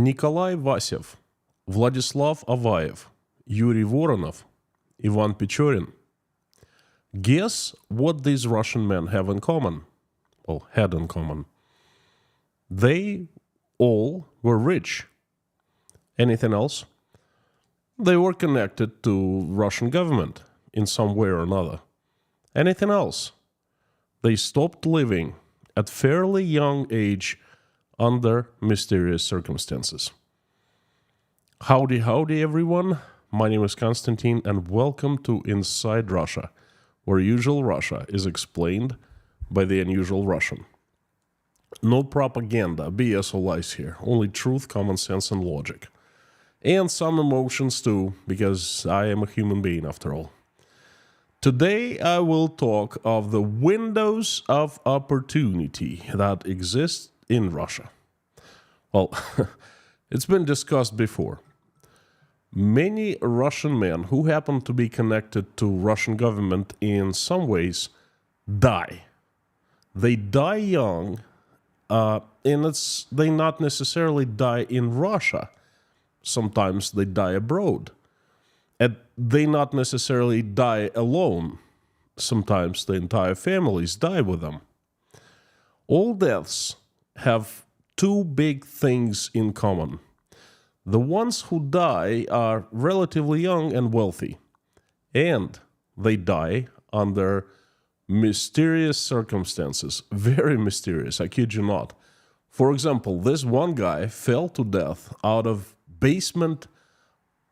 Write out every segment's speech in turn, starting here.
Nikolai Vasev, Vladislav Avayev, Yuri Voronov, Ivan Pechorin. Guess what these Russian men have in common? Well, had in common. They all were rich. Anything else? They were connected to Russian government in some way or another. Anything else? They stopped living at fairly young age under mysterious circumstances. Howdy, howdy, everyone. My name is Konstantin, and welcome to Inside Russia, where usual Russia is explained by the unusual Russian. No propaganda, BS or lies here. Only truth, common sense, and logic. And some emotions too, because I am a human being after all. Today I will talk of the windows of opportunity that exist in Russia. Well, it's been discussed before. Many Russian men who happen to be connected to Russian government in some ways die. They die young, and they not necessarily die in Russia. Sometimes they die abroad. And they not necessarily die alone. Sometimes the entire families die with them. All deaths have two big things in common. The ones who die are relatively young and wealthy, and they die under mysterious circumstances. Very mysterious, I kid you not. For example, this one guy fell to death out of basement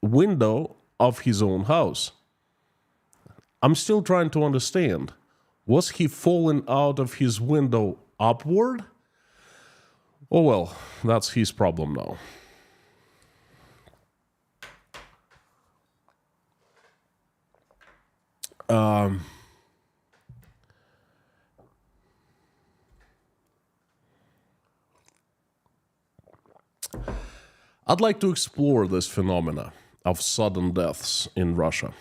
window of his own house. I'm still trying to understand. Was he falling out of his window upward? Oh well, that's his problem now. I'd like to explore this phenomena of sudden deaths in Russia.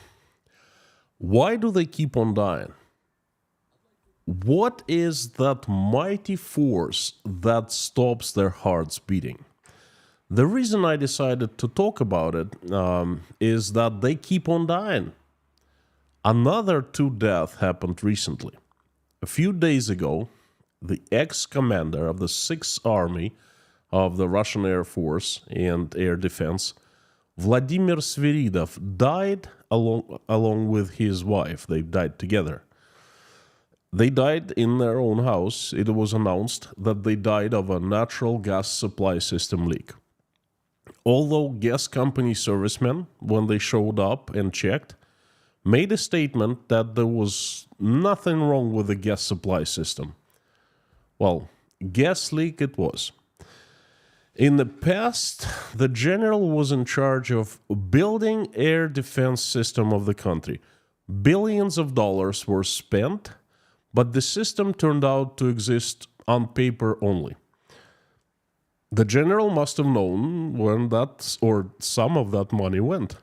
Why do they keep on dying? What is that mighty force that stops their hearts beating? The reason I decided to talk about it is that they keep on dying. Another two deaths happened recently. A few days ago, the ex-commander of the 6th Army of the Russian Air Force and Air Defense, Vladimir Sviridov, died along with his wife. They died together. They died in their own house. It was announced that they died of a natural gas supply system leak. Although gas company servicemen, when they showed up and checked, made a statement that there was nothing wrong with the gas supply system. Well, gas leak it was. In the past, the general was in charge of building air defense system of the country. Billions of dollars were spent, but the system turned out to exist on paper only. The general must have known when that or some of that money went.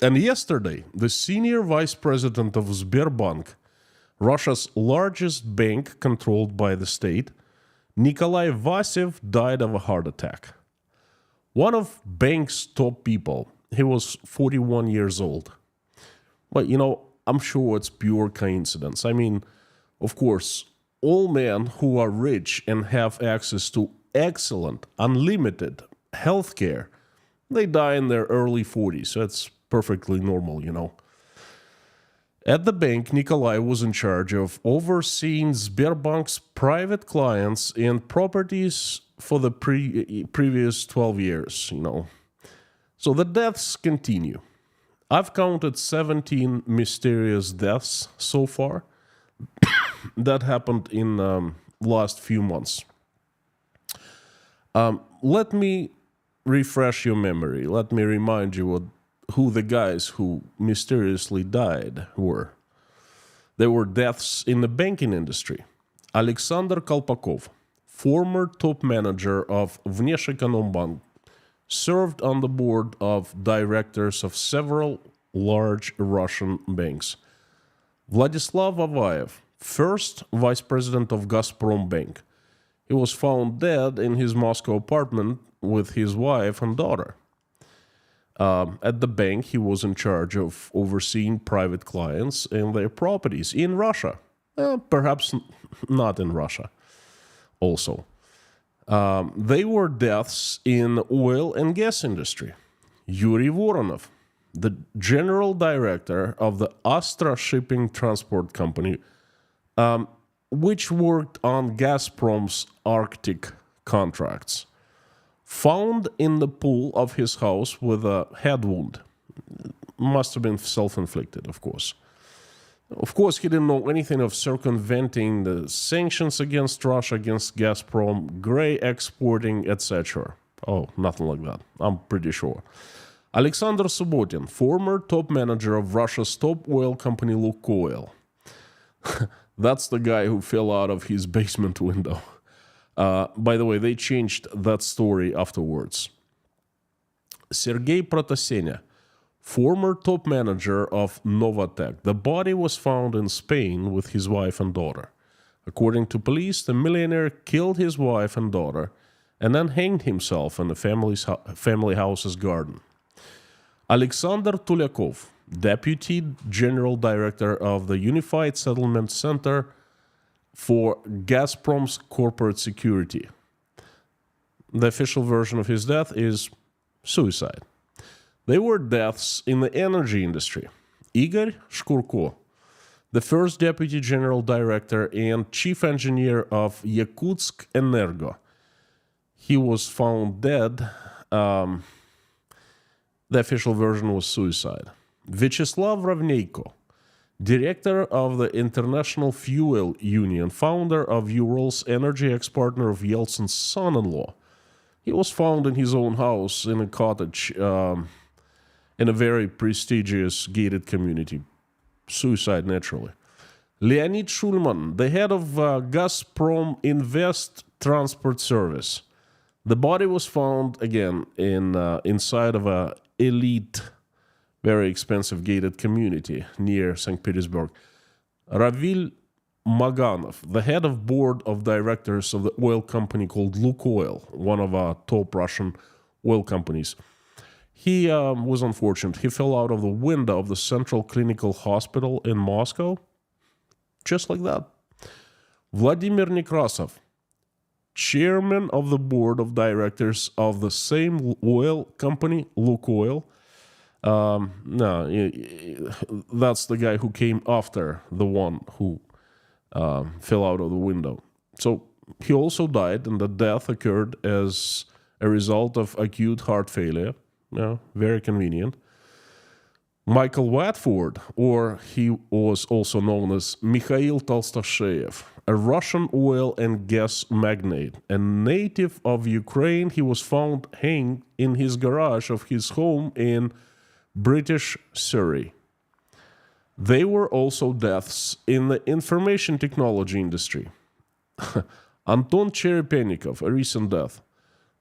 And yesterday, the senior vice president of Sberbank, Russia's largest bank controlled by the state, Nikolai Vasev, died of a heart attack. One of bank's top people, he was 41 years old. But, I'm sure it's pure coincidence. I mean, of course, all men who are rich and have access to excellent, unlimited health care, they die in their early 40s. So that's perfectly normal. At the bank, Nikolai was in charge of overseeing Sberbank's private clients and properties for the previous 12 years, So the deaths continue. I've counted 17 mysterious deaths so far that happened in last few months. Let me refresh your memory. Let me remind you who the guys who mysteriously died were. There were deaths in the banking industry. Alexander Kolpakov, former top manager of Vneshekonombank, served on the board of directors of several large Russian banks. Vladislav Avayev, first vice president of Gazprom Bank. He was found dead in his Moscow apartment with his wife and daughter. At the bank, he was in charge of overseeing private clients and their properties in Russia. Perhaps not in Russia also. They were deaths in oil and gas industry. Yuri Voronov, the general director of the Astra Shipping Transport Company, which worked on Gazprom's Arctic contracts, found in the pool of his house with a head wound. Must have been self-inflicted, of course. Of course, he didn't know anything of circumventing the sanctions against Russia, against Gazprom, gray exporting, etc. Oh, nothing like that, I'm pretty sure. Alexander Subotin, former top manager of Russia's top oil company Lukoil. That's the guy who fell out of his basement window. By the way, they changed that story afterwards. Sergei Protasenia, former top manager of Novatek. The body was found in Spain with his wife and daughter. According to police, the millionaire killed his wife and daughter and then hanged himself in the family house's garden. Alexander Tulyakov, Deputy General Director of the Unified Settlement Center for Gazprom's Corporate Security. The official version of his death is suicide. They were deaths in the energy industry. Igor Shkurko, the first Deputy General Director and Chief Engineer of Yakutsk Energo. He was found dead. The official version was suicide. Vyacheslav Ravneyko, Director of the International Fuel Union, founder of Ural's energy ex-partner of Yeltsin's son-in-law. He was found in his own house in a cottage in a very prestigious gated community. Suicide, naturally. Leonid Shulman, the head of Gazprom Invest Transport Service. The body was found, again, inside of a elite, very expensive gated community near St. Petersburg. Ravil Maganov, the head of board of directors of the oil company called Lukoil, one of our top Russian oil companies. He was unfortunate. He fell out of the window of the Central Clinical Hospital in Moscow. Just like that. Vladimir Nekrasov, chairman of the board of directors of the same oil company, Lukoil. That's the guy who came after the one who fell out of the window. So he also died, and the death occurred as a result of acute heart failure. Very convenient. Michael Watford, or he was also known as Mikhail Tolstashev, a Russian oil and gas magnate, a native of Ukraine. He was found hanged in his garage of his home in British Surrey. They were also deaths in the information technology industry. Anton Cherepennikov, a recent death.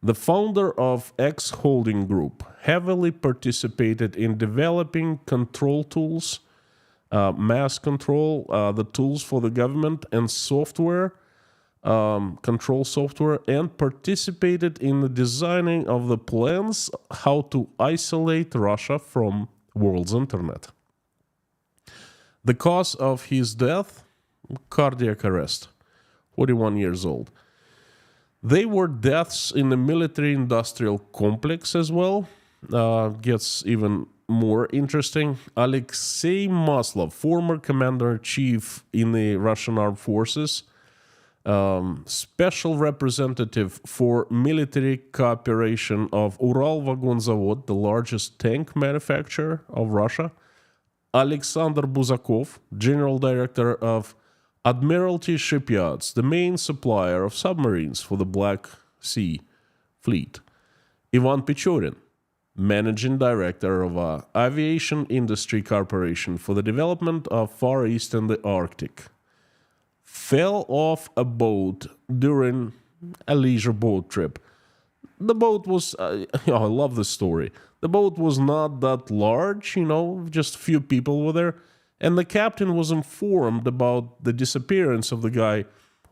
The founder of X Holding Group heavily participated in developing control tools, mass control, the tools for the government and software, control software, and participated in the designing of the plans how to isolate Russia from world's internet. The cause of his death, cardiac arrest, 41 years old. They were deaths in the military-industrial complex as well. Gets even more interesting. Alexei Maslov, former commander-in-chief in the Russian Armed Forces, special representative for military cooperation of Uralvagonzavod, the largest tank manufacturer of Russia. Alexander Buzakov, general director of Admiralty Shipyards, the main supplier of submarines for the Black Sea Fleet. Ivan Pechorin, managing director of Aviation Industry Corporation for the development of Far East and the Arctic, fell off a boat during a leisure boat trip. The boat was, I love this story. The boat was not that large, just a few people were there. And the captain was informed about the disappearance of the guy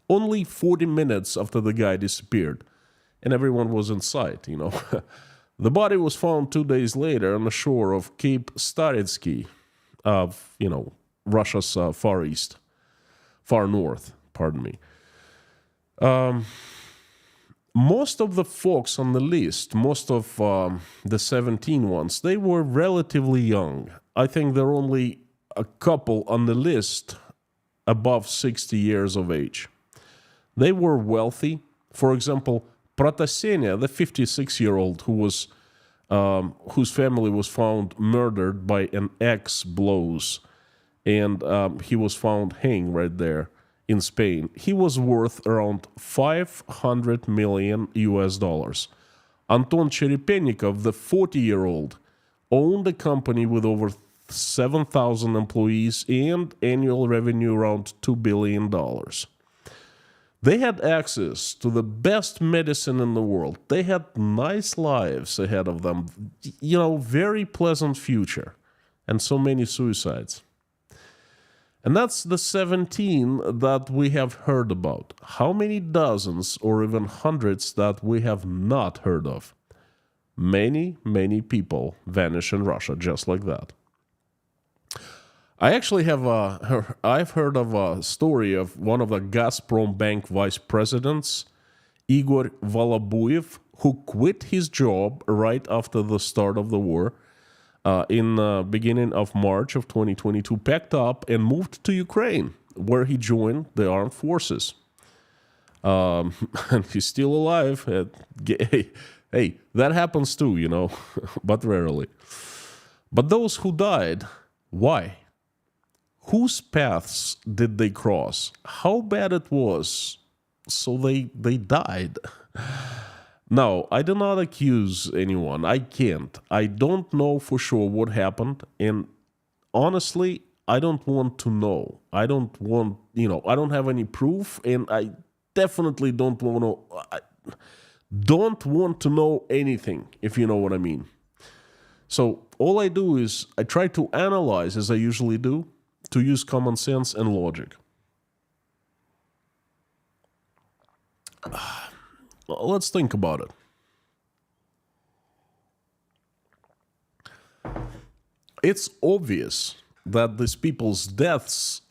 only 40 minutes after the guy disappeared, and everyone was inside. The body was found 2 days later on the shore of Cape Staretsky of, Russia's far north, pardon me. Most of the folks on the list, most of the 17 ones, they were relatively young. I think there are only a couple on the list above 60 years of age. They were wealthy. For example, Protasenia, the 56-year-old whose family was found murdered by an axe blows, and he was found hanged right there in Spain. He was worth around $500 million. Anton Cherepennikov, the 40-year-old, owned a company with over 7,000 employees and annual revenue around $2 billion. They had access to the best medicine in the world. They had nice lives ahead of them, very pleasant future, and so many suicides. And that's the 17 that we have heard about. How many dozens or even hundreds that we have not heard of? Many, many people vanish in Russia just like that. I actually I've heard of a story of one of the Gazprom Bank vice presidents, Igor Volobuyev, who quit his job right after the start of the war in the beginning of March of 2022, packed up and moved to Ukraine, where he joined the armed forces. And he's still alive. Hey, that happens too, but rarely. But those who died, why? Whose paths did they cross? How bad it was, so they died? Now, I do not accuse anyone. I can't. I don't know for sure what happened, and honestly, I don't want to know. I don't have any proof, and I definitely don't want to know anything, if you know what I mean. So all I do is I try to analyze, as I usually do, to use common sense and logic. Let's think about it. It's obvious that these people's deaths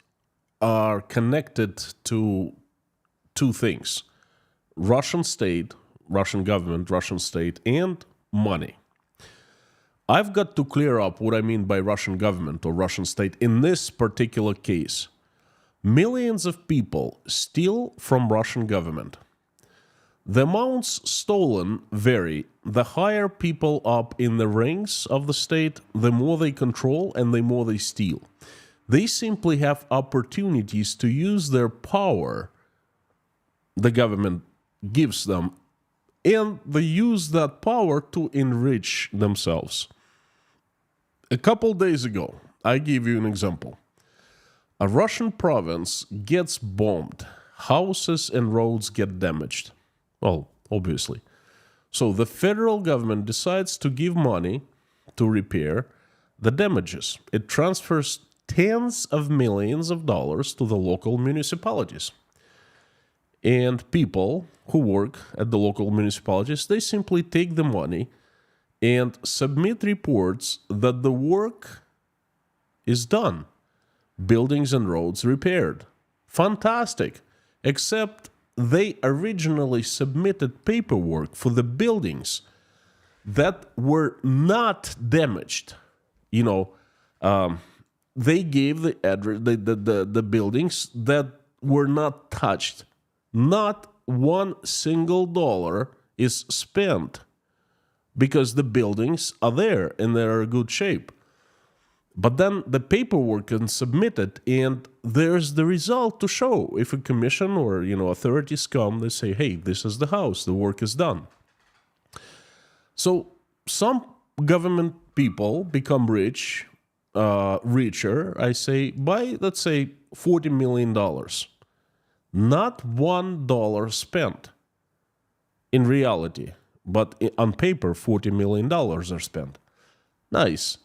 are connected to two things: Russian state, Russian government, Russian state, and money. I've got to clear up what I mean by Russian government or Russian state in this particular case. Millions of people steal from Russian government. The amounts stolen vary. The higher people up in the ranks of the state, the more they control and the more they steal. They simply have opportunities to use their power the government gives them, and they use that power to enrich themselves. A couple days ago, I gave you an example. A Russian province gets bombed. Houses and roads get damaged. Well, obviously. So the federal government decides to give money to repair the damages. It transfers tens of millions of dollars to the local municipalities. And people who work at the local municipalities, they simply take the money and submit reports that the work is done. Buildings and roads repaired. Fantastic. Except they originally submitted paperwork for the buildings that were not damaged. They gave the address, the buildings that were not touched. Not one single dollar is spent because the buildings are there and they're in good shape. But then the paperwork is submitted and there's the result to show. If a commission or authorities come, they say, hey, this is the house, the work is done. So some government people become richer, I say, by, let's say, $40 million. Not $1 spent in reality, but on paper, $40 million are spent. Nice.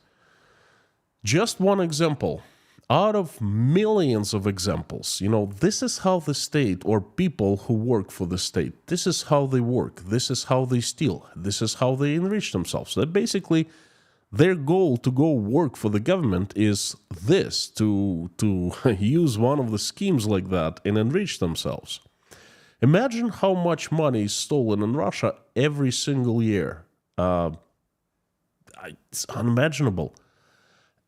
Just one example. out of millions of examples, this is how the state or people who work for the state, this is how they work, this is how they steal, this is how they enrich themselves. That basically their goal to go work for the government is this, to use one of the schemes like that and enrich themselves. Imagine how much money is stolen in Russia every single year. It's unimaginable.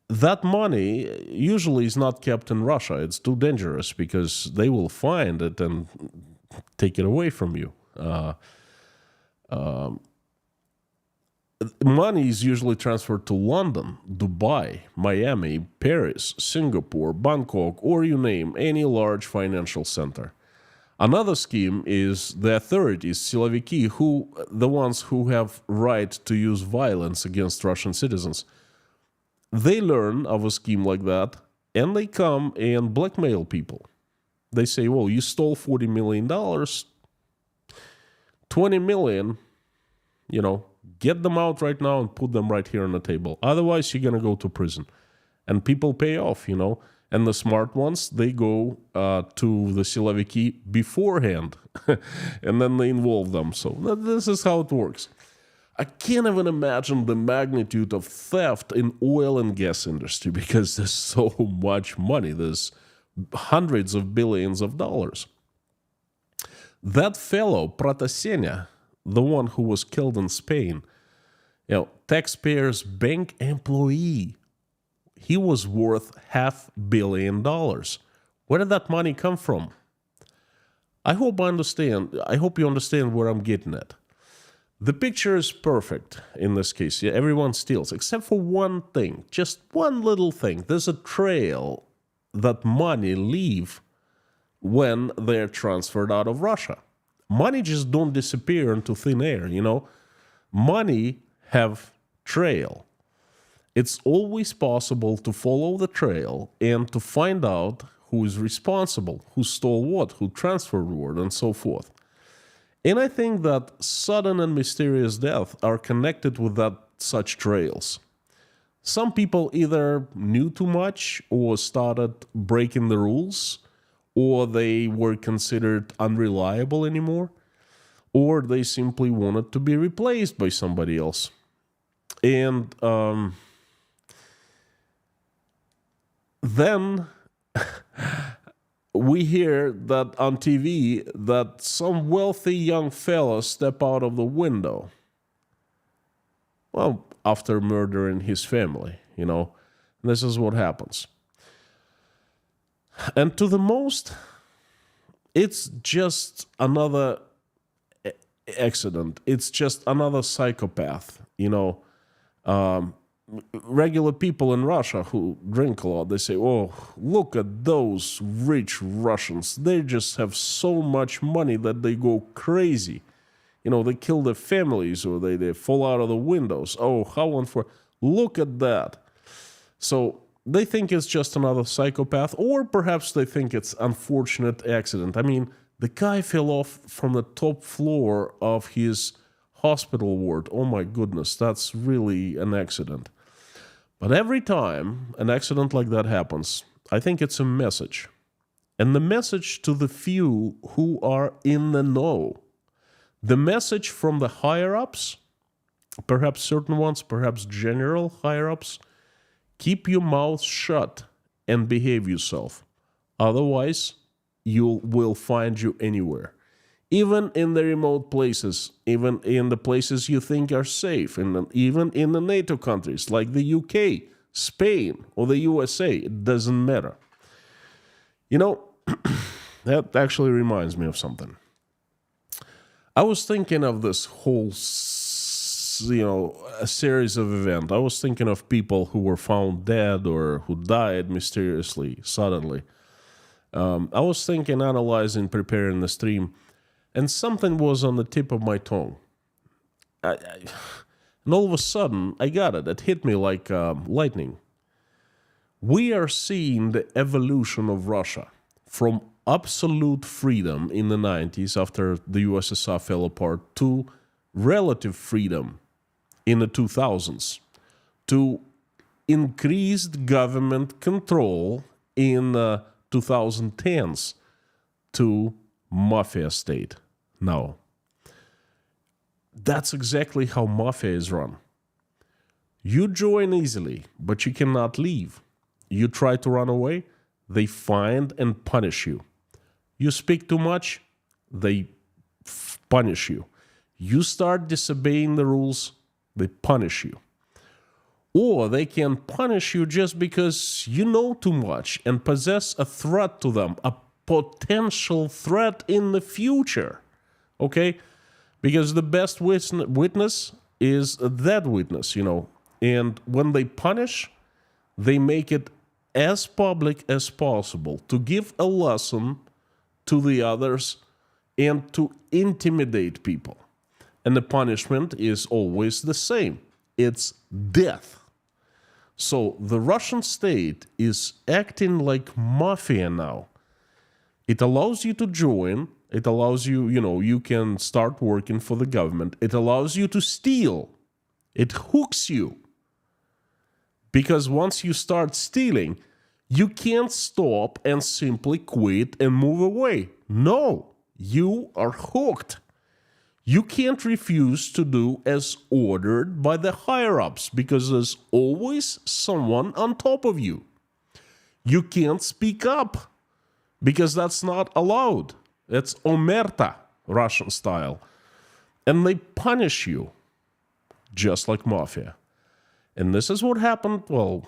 That money usually is not kept in Russia. It's too dangerous because they will find it and take it away from you. Money is usually transferred to London, Dubai, Miami, Paris, Singapore, Bangkok, or you name any large financial center. Another scheme is the authorities, siloviki, the ones who have right to use violence against Russian citizens. They learn of a scheme like that, and they come and blackmail people. They say, well, you stole $40 million, $20 million, get them out right now and put them right here on the table. Otherwise, you're going to go to prison. And people pay off, And the smart ones, they go to the siloviki beforehand, and then they involve them. So this is how it works. I can't even imagine the magnitude of theft in oil and gas industry because there's so much money. There's hundreds of billions of dollars. That fellow, Protasenia, the one who was killed in Spain, taxpayers' bank employee, he was worth $500 million. Where did that money come from? I hope you understand where I'm getting at. The picture is perfect in this case. Yeah, everyone steals, except for one thing, just one little thing. There's a trail that money leave when they're transferred out of Russia. Money just don't disappear into thin air, Money have trail. It's always possible to follow the trail and to find out who is responsible, who stole what, who transferred what, and so forth. And I think that sudden and mysterious death are connected with such trails. Some people either knew too much or started breaking the rules, or they were considered unreliable anymore, or they simply wanted to be replaced by somebody else. And then we hear that on TV that some wealthy young fella step out of the window. Well, after murdering his family, This is what happens. And to the most, it's just another accident. It's just another psychopath, regular people in Russia who drink a lot, they say, oh, look at those rich Russians. They just have so much money that they go crazy. They kill their families or they fall out of the windows. Oh, how unfair. Look at that. So they think it's just another psychopath, or perhaps they think it's unfortunate accident. I mean, the guy fell off from the top floor of his hospital ward. Oh my goodness, that's really an accident. But every time an accident like that happens, I think it's a message. And the message to the few who are in the know. The message from the higher-ups, perhaps certain ones, perhaps general higher-ups, keep your mouth shut and behave yourself. Otherwise, will find you anywhere. Even in the remote places, even in the places you think are safe, even in the NATO countries like the UK, Spain, or the USA, it doesn't matter. That actually reminds me of something. I was thinking of this whole, a series of events. I was thinking of people who were found dead or who died mysteriously, suddenly. I was thinking, analyzing, preparing the stream, and something was on the tip of my tongue. And all of a sudden, I got it. It hit me like lightning. We are seeing the evolution of Russia from absolute freedom in the 90s after the USSR fell apart to relative freedom in the 2000s to increased government control in 2010s to mafia state. Now, that's exactly how mafia is run. You join easily, but you cannot leave. You try to run away, they find and punish you. You speak too much, they punish you. You start disobeying the rules, they punish you. Or they can punish you just because you know too much and possess a threat to them, a potential threat in the future. Okay? Because the best witness is a dead witness, you know. And when they punish, they make it as public as possible to give a lesson to the others and to intimidate people. And the punishment is always the same. It's death. So the Russian state is acting like mafia now. It allows you to join. It allows you, you can start working for the government. It allows you to steal. It hooks you. Because once you start stealing, you can't stop and simply quit and move away. No, you are hooked. You can't refuse to do as ordered by the higher-ups because there's always someone on top of you. You can't speak up because that's not allowed. It's omerta, Russian style. And they punish you just like mafia. And this is what happened. Well,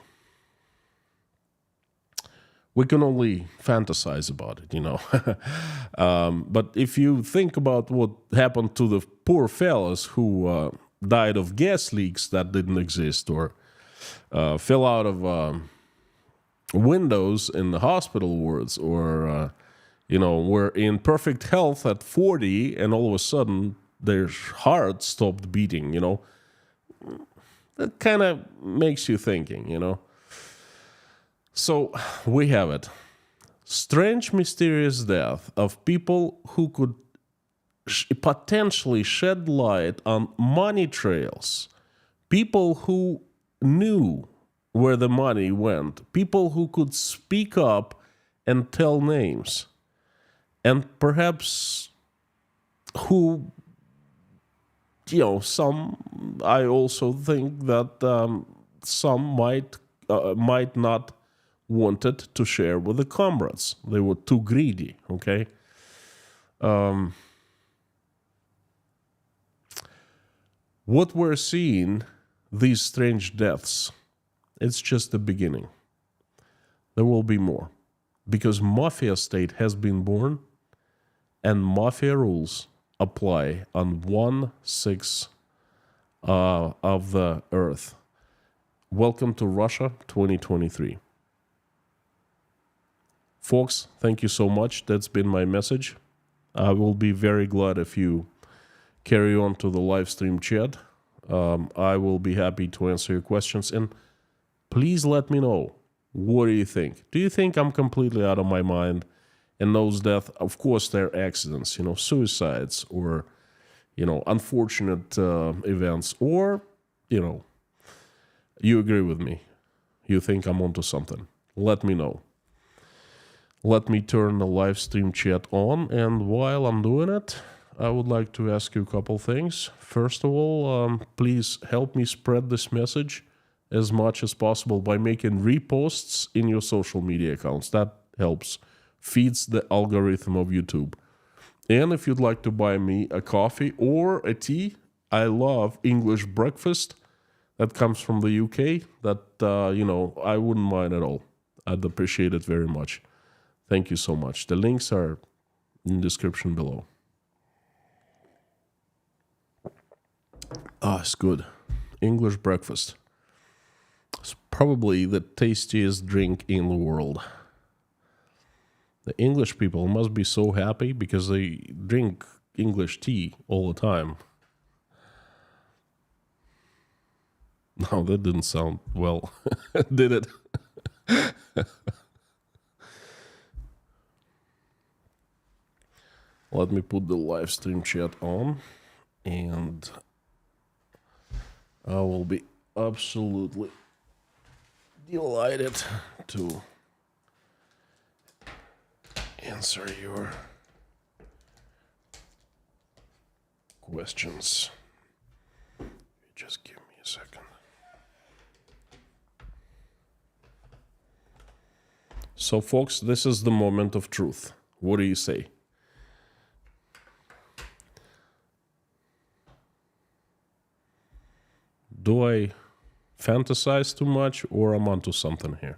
we can only fantasize about it, but if you think about what happened to the poor fellas who died of gas leaks that didn't exist or fell out of windows in the hospital wards or, were in perfect health at 40 and all of a sudden their heart stopped beating, that kind of makes you thinking, So we have it. Strange, mysterious death of people who could potentially shed light on money trails. People who knew where the money went. People who could speak up and tell names. And perhaps who, some, I also think that some might not wanted to share with the comrades. They were too greedy, okay? What we're seeing, these strange deaths, it's just the beginning. There will be more. Because mafia state has been born and mafia rules apply on 1/6 of the earth. Welcome to Russia 2023. Folks, thank you so much. That's been my message. I will be very glad if you carry on to the live stream chat. I will be happy to answer your questions. And please let me know, what do you think? Do you think I'm completely out of my mind? And those deaths, of course, they're accidents, suicides or, unfortunate events. Or, you agree with me. You think I'm onto something. Let me know. Let me turn the live stream chat on, and while I'm doing it, I would like to ask you a couple things. First of all, please help me spread this message as much as possible by making reposts in your social media accounts. That helps, feeds the algorithm of YouTube. And if you'd like to buy me a coffee or a tea, I love English breakfast that comes from the UK. That, I wouldn't mind at all. I'd appreciate it very much. Thank you so much. The links are in the description below. It's good. English breakfast. It's probably the tastiest drink in the world. The English people must be so happy because they drink English tea all the time. No, that didn't sound well, did it? Let me put the live stream chat on, and I will be absolutely delighted to answer your questions. Just give me a second. So, folks, this is the moment of truth. What do you say? Do I fantasize too much, or I'm onto something here?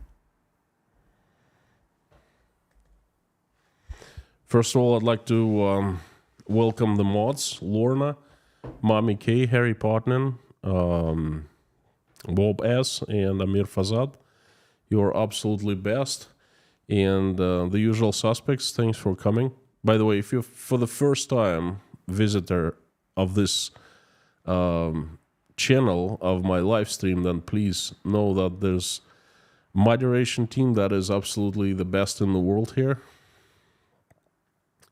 First of all, I'd like to welcome the mods: Lorna, Mami K, Harry Potnin, Bob S, and Amir Fazad. You're absolutely best. And the usual suspects, thanks for coming. By the way, if you're for the first time visitor of this channel of my live stream, then please know that there's moderation team that is absolutely the best in the world here.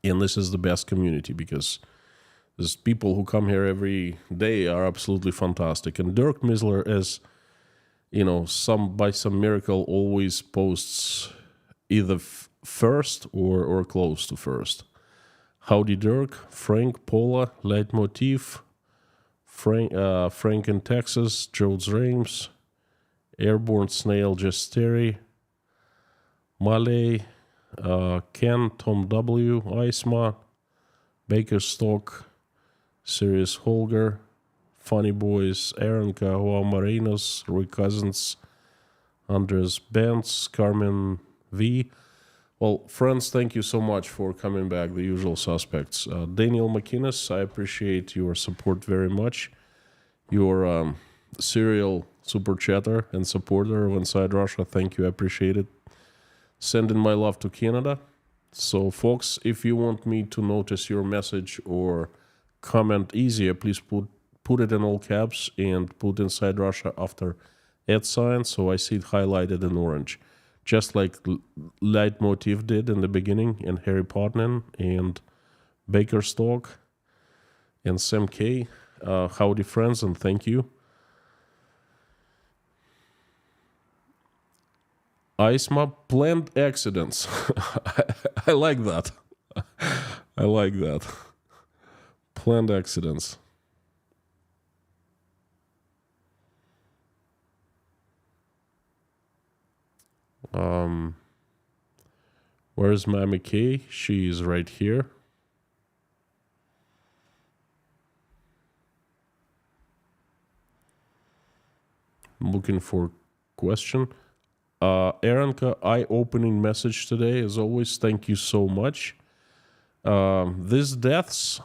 And this is the best community because there's people who come here every day are absolutely fantastic. And Dirk Misler is, you know, by some miracle always posts either first or close to first. Howdy Dirk, Frank, Paula, Leitmotiv, Frank in Texas, Jodes Reims, Airborne Snail Jesteri, Malay, Ken, Tom W, Iceman, Baker Stock, Sirius Holger, Funny Boys, Aaronka, Juan Marinos, Roy Cousins, Andres Benz, Carmen V. Well, friends, thank you so much for coming back, the usual suspects. Daniel McInnes, I appreciate your support very much. Your serial super chatter and supporter of Inside Russia, thank you, I appreciate it. Sending my love to Canada. So, folks, if you want me to notice your message or comment easier, please put it in all caps and put Inside Russia after @ so I see it highlighted in orange. Just like Leitmotiv did in the beginning, and Harry Potnin, and Baker Stock, and Sam K. Howdy, friends, and thank you. ISMA, planned accidents. I like that. I like that. Planned accidents. Where's Mami K? She's right here. I'm looking for question. Aaronka, eye-opening message today, as always. Thank you so much. These deaths,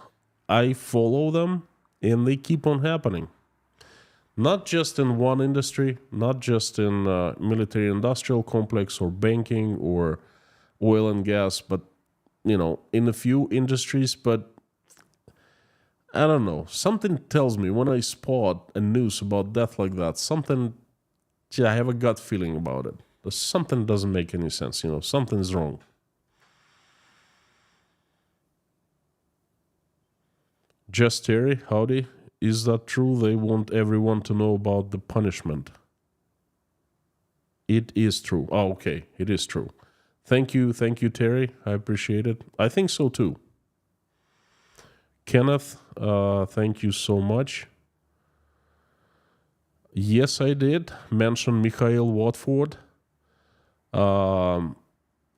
I follow them, and they keep on happening. Not just in one industry, not just in military-industrial complex or banking or oil and gas, but, you know, in a few industries. But I don't know. Something tells me when I spot a news about death like that, I have a gut feeling about it. Something doesn't make any sense, you know, something's wrong. Just Terry, howdy. Is that true? They want everyone to know about the punishment. It is true. Oh, okay. It is true. Thank you, Terry. I appreciate it. I think so too. Kenneth, thank you so much. Yes, I did mention Mikhail Watford.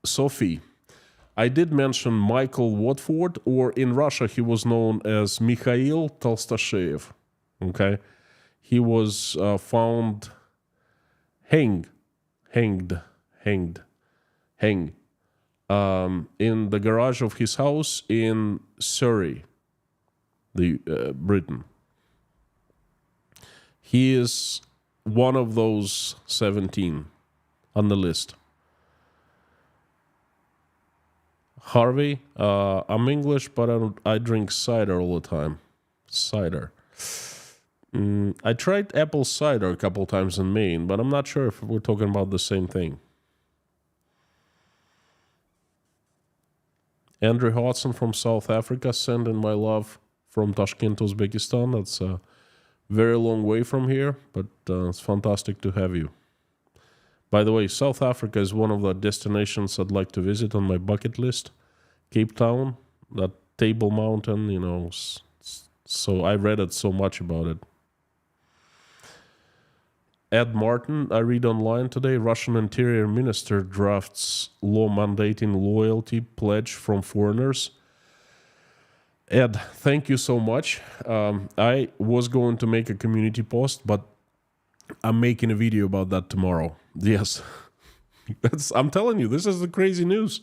Sophie, I did mention Michael Watford, or in Russia he was known as Mikhail Tolstashev. Okay, he was found hanged in the garage of his house in Surrey, Britain. He is one of those 17 on the list. Harvey, I'm English, but I drink cider all the time. Cider. I tried apple cider a couple times in Maine, but I'm not sure if we're talking about the same thing. Andrew Hodson from South Africa, sending my love from Tashkent, Uzbekistan. That's a very long way from here, but it's fantastic to have you. By the way, South Africa is one of the destinations I'd like to visit on my bucket list. Cape Town, that Table Mountain, so I read it so much about it. Ed Martin, I read online today, Russian Interior Minister drafts law mandating loyalty pledge from foreigners. Ed, thank you so much. I was going to make a community post, but I'm making a video about that tomorrow. Yes, I'm telling you, this is the crazy news.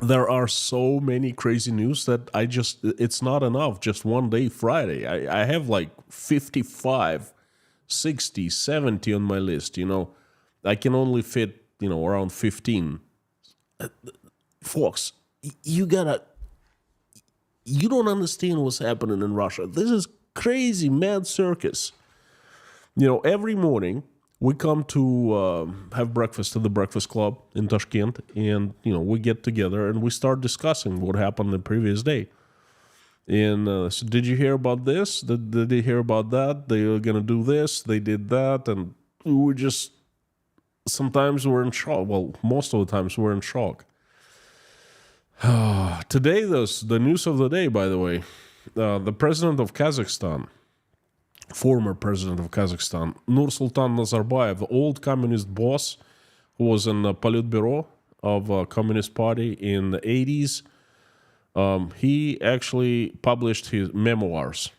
There are so many crazy news that it's not enough. Just one day, Friday. I have like 55, 60, 70 on my list, I can only fit, around 15. Folks, you don't understand what's happening in Russia. This is crazy, mad circus. Every morning we come to have breakfast at the Breakfast Club in Tashkent, and, we get together and we start discussing what happened the previous day. And so did you hear about this? Did they hear about that? They were going to do this. They did that. And sometimes we're in shock. Well, most of the times we're in shock. Today, the news of the day, by the way, the president of Kazakhstan, former president of Kazakhstan, Nursultan Nazarbayev, the old communist boss who was in the Politburo of a Communist Party in the 80s, he actually published his memoirs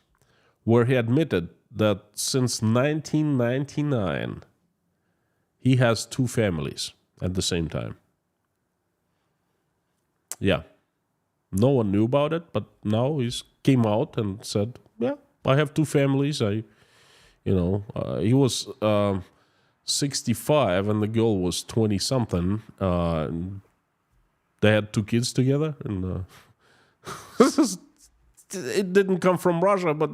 where he admitted that since 1999, he has 2 families at the same time. Yeah. No one knew about it, but now he came out and said, yeah, I have 2 families. He was 65 and the girl was 20-something. They had 2 kids together. And it didn't come from Russia, but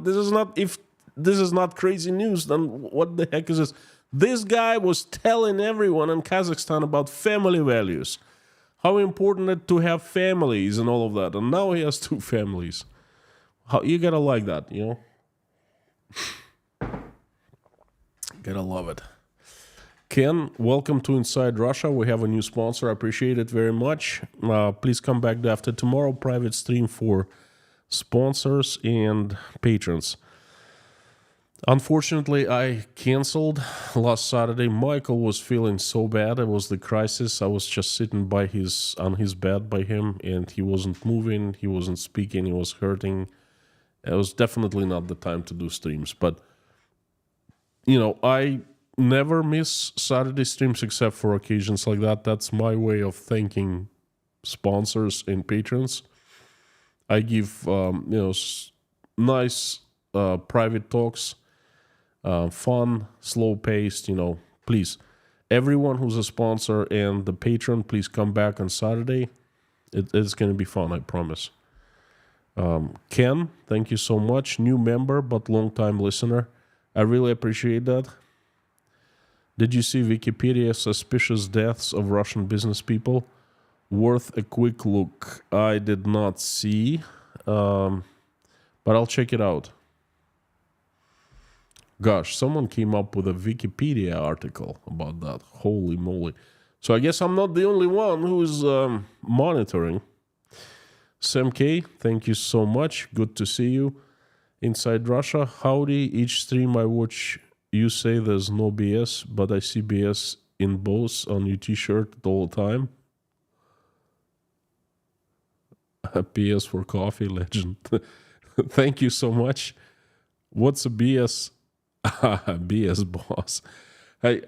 if this is not crazy news, then what the heck is this? This guy was telling everyone in Kazakhstan about family values. How important it to have families and all of that. And now he has 2 families. You gotta like that, Gotta love it. Ken, welcome to Inside Russia. We have a new sponsor. I appreciate it very much. Please come back after tomorrow. Private stream for sponsors and patrons. Unfortunately, I canceled last Saturday. Michael was feeling so bad. It was the crisis. I was just sitting on his bed by him, and he wasn't moving. He wasn't speaking. He was hurting. It was definitely not the time to do streams. But, I never miss Saturday streams except for occasions like that. That's my way of thanking sponsors and patrons. I give, nice private talks. Fun, slow-paced, please. Everyone who's a sponsor and the patron, please come back on Saturday. It's going to be fun, I promise. Ken, thank you so much. New member, but long-time listener. I really appreciate that. Did you see Wikipedia suspicious deaths of Russian business people? Worth a quick look. I did not see, but I'll check it out. Gosh, someone came up with a Wikipedia article about that. Holy moly. So I guess I'm not the only one who's monitoring. Sam K, thank you so much. Good to see you. Inside Russia, howdy. Each stream I watch, you say there's no BS, but I see BS in both on your t-shirt all the time. BS for coffee, legend. Thank you so much. What's a BS? BS boss. Hey,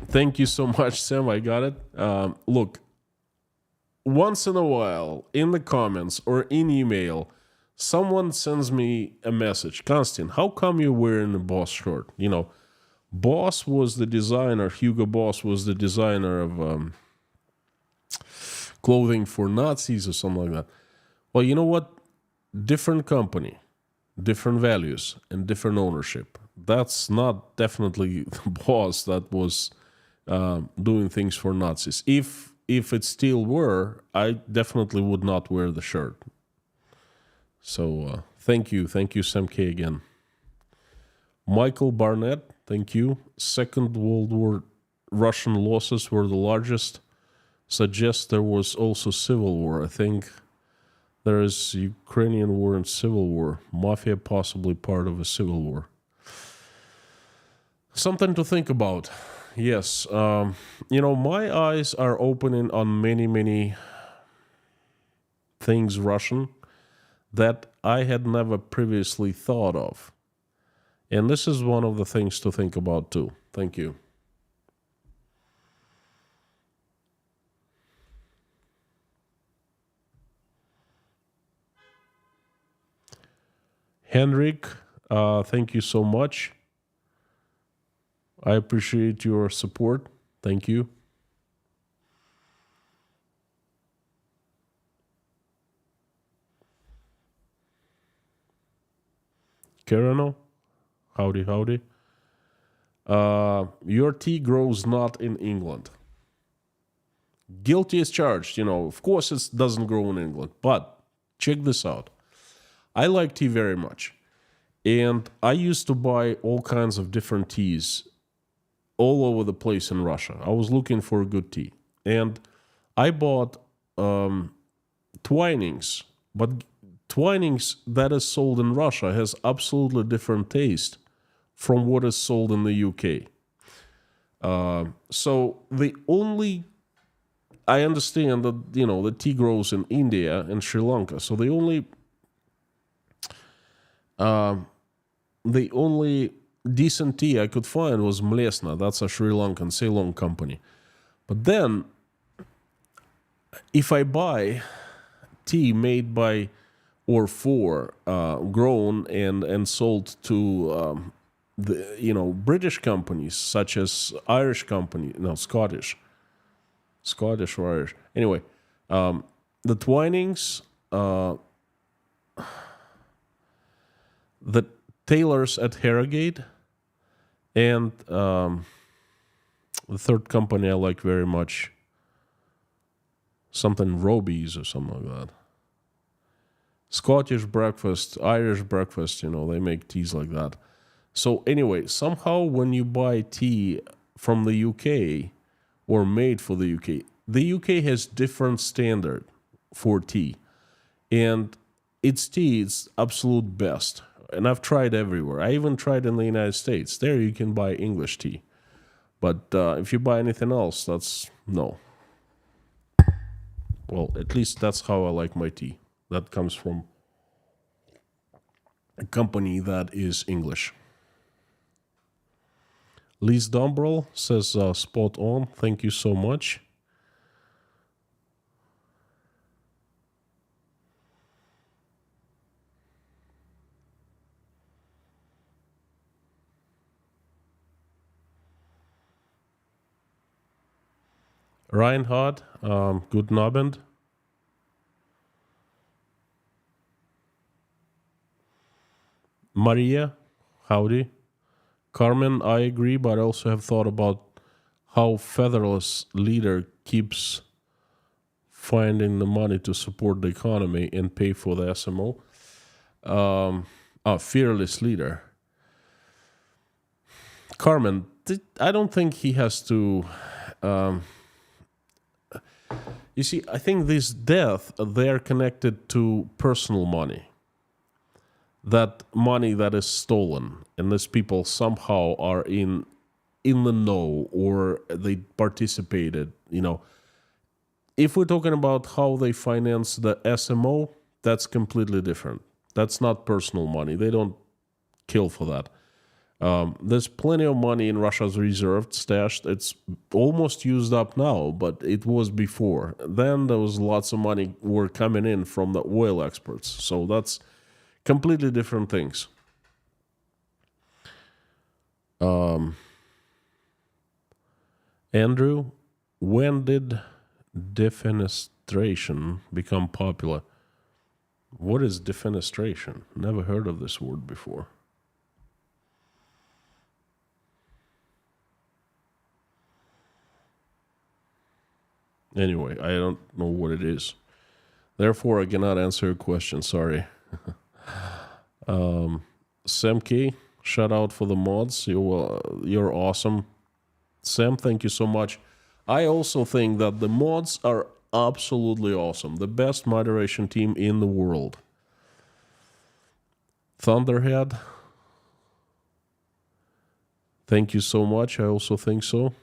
thank you so much, Sam. I got it. Look, once in a while, in the comments or in email, someone sends me a message. Konstantin, how come you're wearing a Boss shirt? Boss was the designer. Hugo Boss was the designer of clothing for Nazis or something like that. Well, you know what? Different company, different values, and different ownership. That's not definitely the boss that was doing things for Nazis. If it still were, I definitely would not wear the shirt. So thank you, Sam K again. Michael Barnett, thank you. Second World War Russian losses were the largest suggests there was also civil war. I think there is Ukrainian war and civil war. Mafia possibly part of a civil war. Something to think about. Yes. My eyes are opening on many, many things Russian that I had never previously thought of. And this is one of the things to think about too. Thank you. Henrik, thank you so much. I appreciate your support. Thank you. Kerano, howdy, howdy. Your tea grows not in England. Guilty as charged. Of course it doesn't grow in England. But check this out. I like tea very much. And I used to buy all kinds of different teas all over the place in Russia. I was looking for good tea. And I bought Twinings. But Twinings that is sold in Russia has absolutely different taste from what is sold in the UK. So I understand that, the tea grows in India and Sri Lanka. So the only decent tea I could find was Mlesna. That's a Sri Lankan Ceylon company. But then, if I buy tea made by or for grown and sold to the British companies such as Irish company, no, Scottish or Irish. Anyway, the Twinings, the tailors at Harrogate, and the third company I like very much, something Robies or something like that. Scottish breakfast, Irish breakfast, they make teas like that. So anyway, somehow when you buy tea from the UK or made for the UK has different standard for tea. And its tea is absolute best. And I've tried everywhere. I even tried in the United States. There you can buy English tea. But if you buy anything else, that's no. Well, at least that's how I like my tea. That comes from a company that is English. Liz Dombrell says spot on. Thank you so much. Reinhard, guten Abend. Maria, howdy. Carmen, I agree, but I also have thought about how featherless leader keeps finding the money to support the economy and pay for the SMO. Fearless leader. Carmen, I don't think he has to... you see, I think this death, they're connected to personal money. That money that is stolen, and these people somehow are in the know or they participated. If we're talking about how they finance the SMO, that's completely different. That's not personal money. They don't kill for that. There's plenty of money in Russia's reserve stashed. It's almost used up now, but it was before. Then there was lots of money were coming in from the oil exports. So that's completely different things. Andrew, when did defenestration become popular? What is defenestration? Never heard of this word before. Anyway, I don't know what it is. Therefore, I cannot answer your question. Sorry. Semke, shout out for the mods. You're awesome. Sam, thank you so much. I also think that the mods are absolutely awesome. The best moderation team in the world. Thunderhead, thank you so much. I also think so.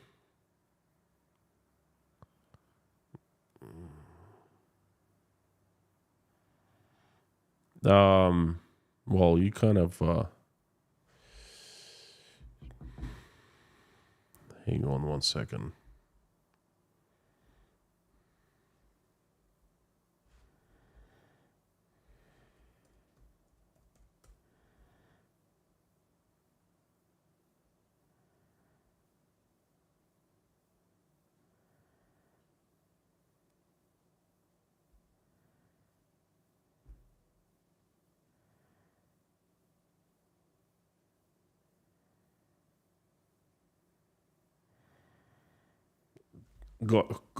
Well, you kind of hang on one second.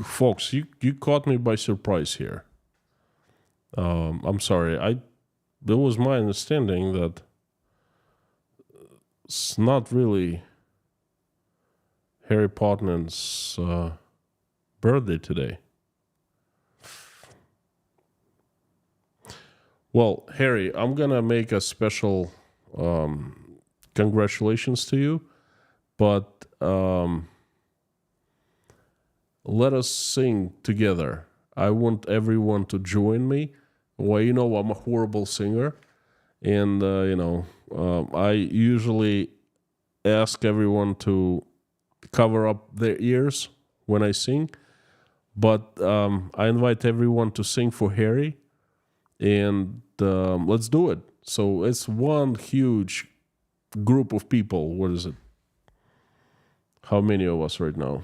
Folks, you caught me by surprise here. I'm sorry. It was my understanding that it's not really Harry Potter's birthday today. Well, Harry, I'm gonna make a special congratulations to you, but let us sing together. I want everyone to join me. Well, you know, I'm a horrible singer, and I usually ask everyone to cover up their ears when I sing, but I invite everyone to sing for Harry, and let's do it. So it's one huge group of people. What is it? How many of us right now?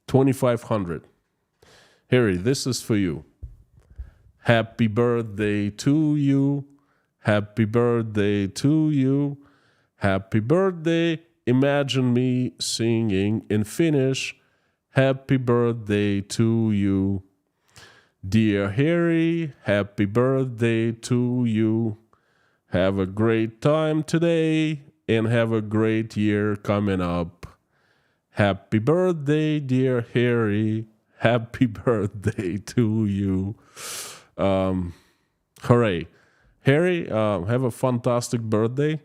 2,500. Harry, this is for you. Happy birthday to you. Happy birthday to you. Happy birthday. Imagine me singing in Finnish. Happy birthday to you. Dear Harry, happy birthday to you. Have a great time today and have a great year coming up. Happy birthday, dear Harry. Happy birthday to you. Hooray. Harry, have a fantastic birthday.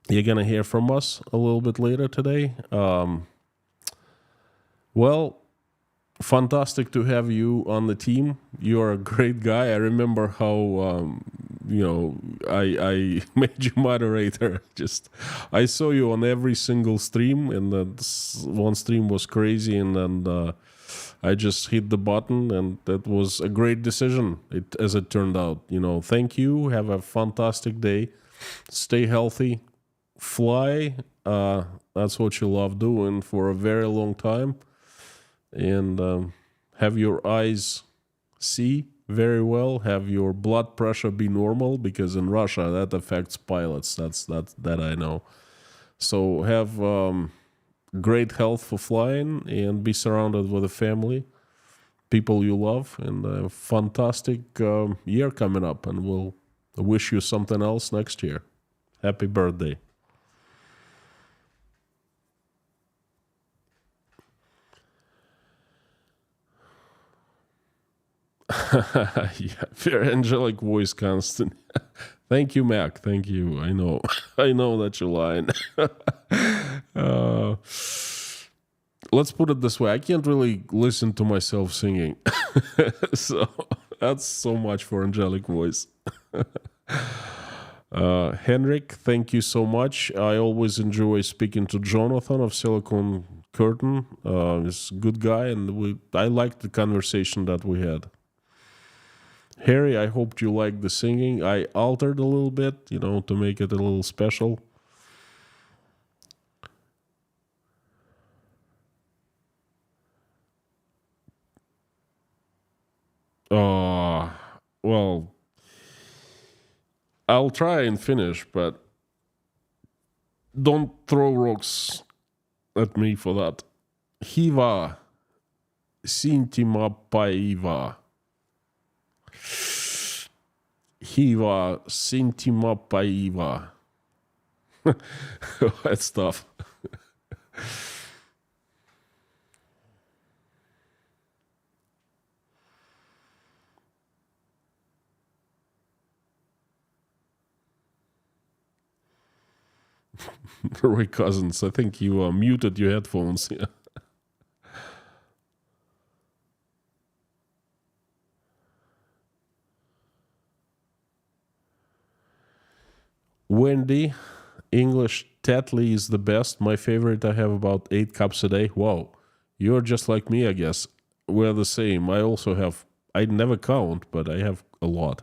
You're going to hear from us a little bit later today. Well, fantastic to have you on the team. You're a great guy. I remember how I made you moderator. I saw you on every single stream, and one stream was crazy, and then I just hit the button, and that was a great decision. As it turned out, Thank you. Have a fantastic day. Stay healthy. Fly. That's what you love doing for a very long time. And have your eyes see very well. Have your blood pressure be normal, because in Russia that affects pilots. That I know. So have great health for flying, and be surrounded with a family, people you love, and a fantastic year coming up. And we'll wish you something else next year. Happy birthday. Yeah, very angelic voice, Constant. Thank you, Mac. Thank you. I know, I know that you're lying. Let's put it this way: I can't really listen to myself singing, so that's so much for angelic voice. Henrik, thank you so much. I always enjoy speaking to Jonathan of Silicon Curtain. He's a good guy, and I liked the conversation that we had. Harry, I hope you liked the singing. I altered a little bit, to make it a little special. Well, I'll try and finish, but don't throw rocks at me for that. Hiva Sintima Paiva. Hiva Sintima Paiva. That's tough. Roy Cousins, I think you muted your headphones. Yeah. Wendy, English Tetley is the best. My favorite, I have about 8 cups a day. Wow. You're just like me, I guess. We're the same. I also have, I never count, but I have a lot.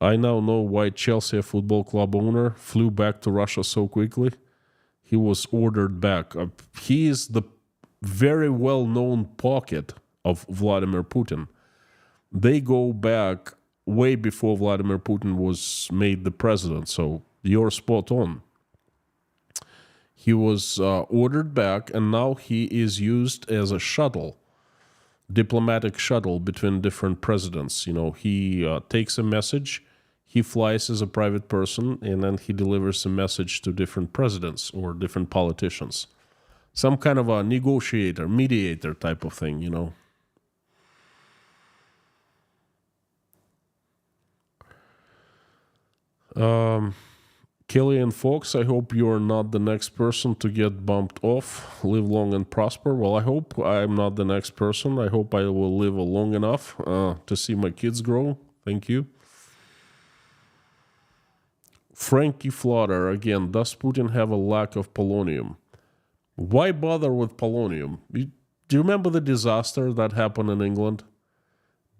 I now know why Chelsea Football Club owner flew back to Russia so quickly. He was ordered back. He is the very well-known pocket of Vladimir Putin. They go back way before Vladimir Putin was made the president, so you're spot on. He was ordered back, and now he is used as a shuttle, diplomatic shuttle between different presidents. You know, he takes a message, he flies as a private person, and then he delivers a message to different presidents or different politicians. Some kind of a negotiator, mediator type of thing, you know. Killian Fox, I hope you're not the next person to get bumped off. Live long and prosper. Well, I hope I'm not the next person. I hope I will live long enough to see my kids grow. Thank you. Frankie Flotter, again, does Putin have a lack of polonium? Why bother with polonium? Do you remember the disaster that happened in England?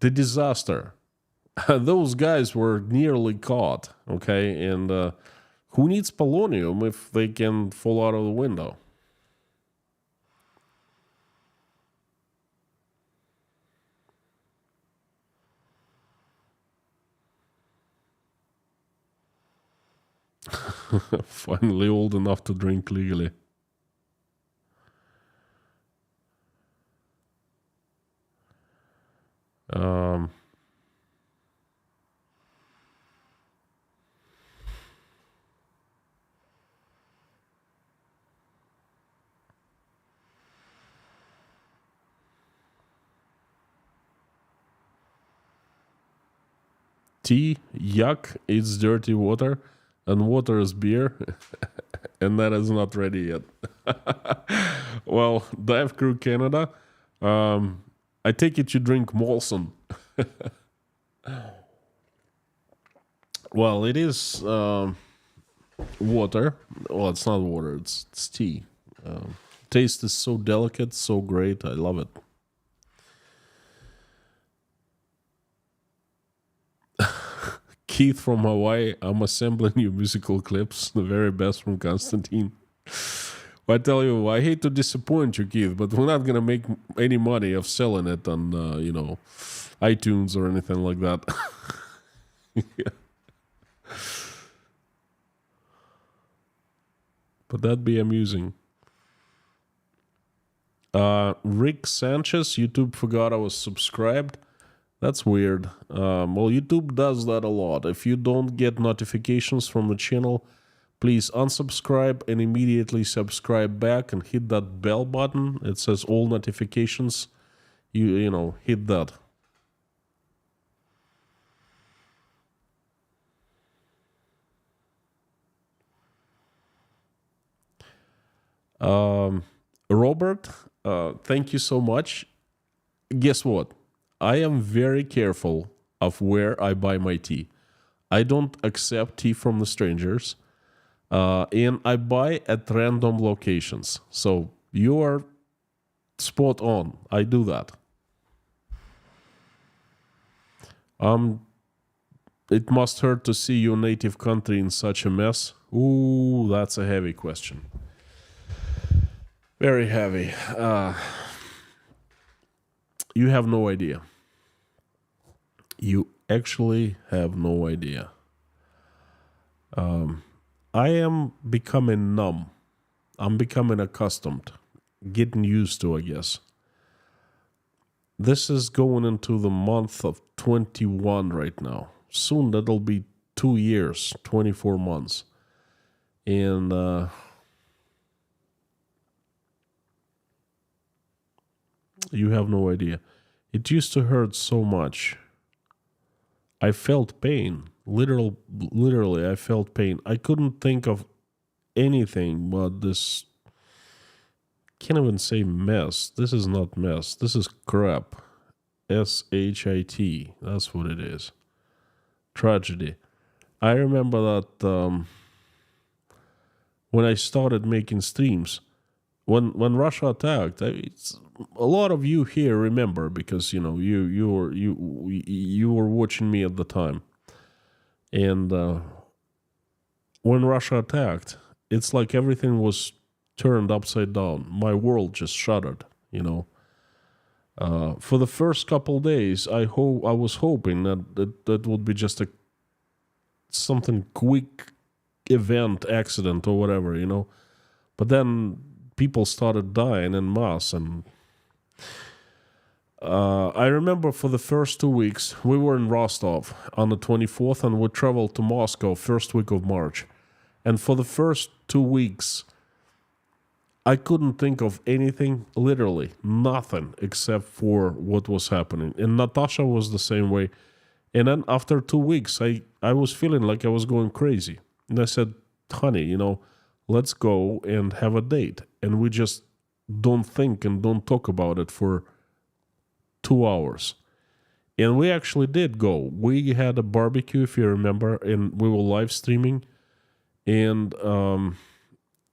The disaster. Those guys were nearly caught, okay? And who needs polonium if they can fall out of the window? Finally old enough to drink legally. Tea, yuck, it's dirty water, and water is beer, and that is not ready yet. Well, Dive Crew Canada, I take it you drink Molson. Well, it is water. Well, it's not water, it's tea. Taste is so delicate, so great. I love it. Keith from Hawaii, I'm assembling your musical clips, the very best from Constantine. I tell you, I hate to disappoint you, Keith, but we're not gonna make any money of selling it on, iTunes or anything like that. Yeah. But that'd be amusing. Rick Sanchez, YouTube forgot I was subscribed. That's weird. Well, YouTube does that a lot. If you don't get notifications from the channel, please unsubscribe and immediately subscribe back and hit that bell button. It says all notifications. You know, hit that. Robert, thank you so much. Guess what? I am very careful of where I buy my tea. I don't accept tea from the strangers, and I buy at random locations. So you are spot on. I do that. It must hurt to see your native country in such a mess. Ooh, that's a heavy question. Very heavy. You have no idea. You actually have no idea. I am becoming numb. I'm becoming accustomed. Getting used to, I guess. This is going into the month of 21 right now. Soon that'll be 2 years, 24 months. And You have no idea. It used to hurt so much. I felt pain. Literally, I felt pain. I couldn't think of anything but this. Can't even say mess. This is not mess. This is crap. SHIT. That's what it is. Tragedy. I remember that when I started making streams, when Russia attacked, a lot of you here remember because you were watching me at the time, and when Russia attacked, it's like everything was turned upside down. My world just shuddered. For the first couple days, I was hoping that would be just something quick event, accident or whatever, But then people started dying en masse, and I remember for the first 2 weeks, we were in Rostov on the 24th, and we traveled to Moscow first week of March. And for the first 2 weeks, I couldn't think of anything, literally nothing, except for what was happening. And Natasha was the same way. And then after 2 weeks, I was feeling like I was going crazy. And I said, honey, let's go and have a date. And we just don't think and don't talk about it for 2 hours. And we actually did go. We had a barbecue, if you remember, and we were live streaming. And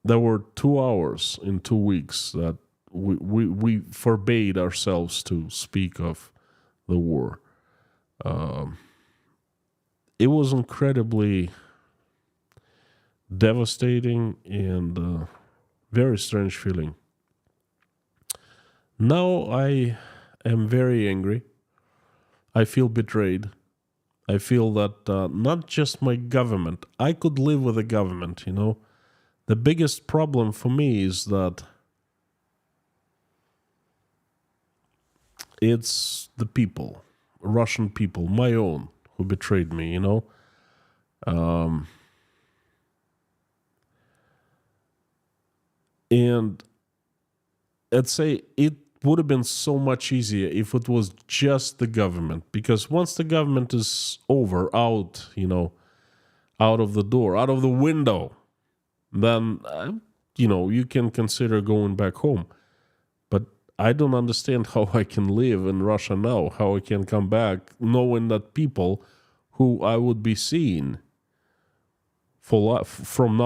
there were 2 hours in 2 weeks that we forbade ourselves to speak of the war. It was incredibly devastating and very strange feeling. Now I am very angry. I feel betrayed. I feel that not just my government, I could live with the government, The biggest problem for me is that it's the people, Russian people, my own, who betrayed me, And I'd say it would have been so much easier if it was just the government, because once the government is out, out of the door, out of the window, then, you can consider going back home. But I don't understand how I can live in Russia now, how I can come back knowing that people who I would be seeing for life from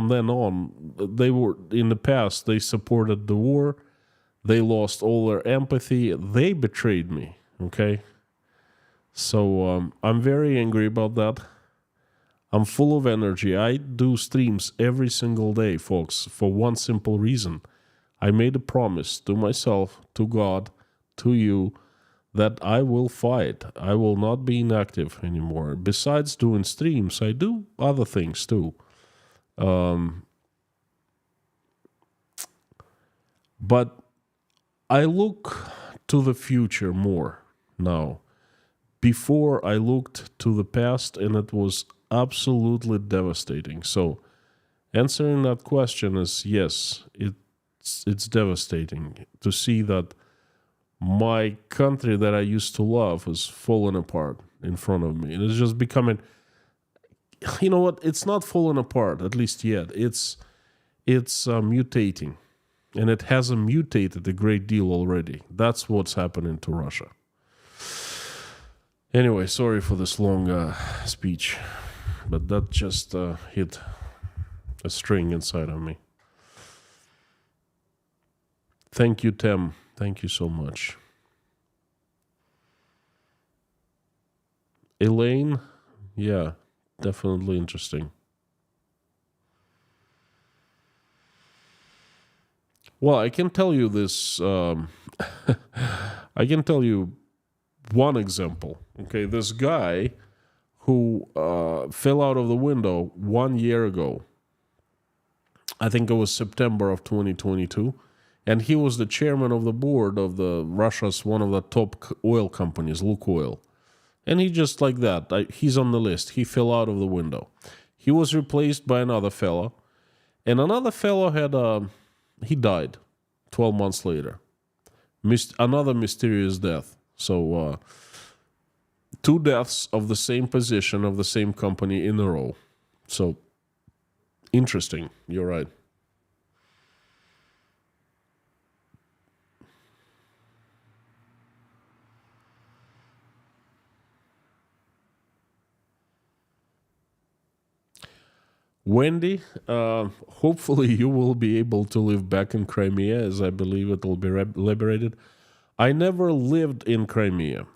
then on, they were, in the past, they supported the war, they lost all their empathy, they betrayed me, okay? So I'm very angry about that. I'm full of energy. I do streams every single day, folks, for one simple reason. I made a promise to myself, to God, to you, that I will fight. I will not be inactive anymore. Besides doing streams, I do other things too. But I look to the future more now. Before, I looked to the past, and it was absolutely devastating. So answering that question is yes, it's devastating to see that my country that I used to love is falling apart in front of me. And it's just becoming, you know what, it's not falling apart, at least yet. It's mutating. And it hasn't mutated a great deal already. That's what's happening to Russia. Anyway, sorry for this long speech, but that just hit a string inside of me. Thank you, Tem. Thank you so much. Elaine, yeah, definitely interesting. Well, I can tell you this. I can tell you one example. Okay, this guy who fell out of the window 1 year ago. I think it was September of 2022. And he was the chairman of the board of Russia's one of the top oil companies, Lukoil. And he just like that, he's on the list. He fell out of the window. He was replaced by another fellow. And another fellow he died 12 months later. Another mysterious death. So, two deaths of the same position of the same company in a row. So, interesting. You're right. Wendy, hopefully you will be able to live back in Crimea, as I believe it will be liberated. I never lived in Crimea,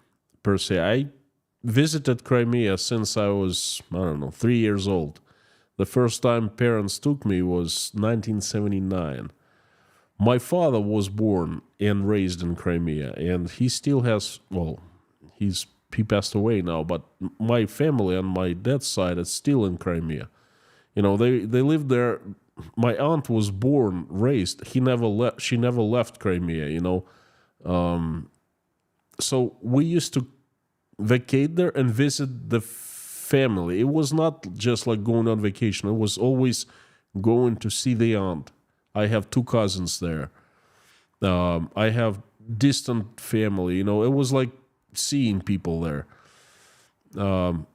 per se. I visited Crimea since I was, I don't know, 3 years old. The first time parents took me was 1979. My father was born and raised in Crimea, and he still has, well, he passed away now, but my family on my dad's side is still in Crimea. They lived there. My aunt was born, raised. She never left Crimea. So we used to vacate there and visit the family. It was not just like going on vacation. It was always going to see the aunt. I have two cousins there. I have distant family. It was like seeing people there.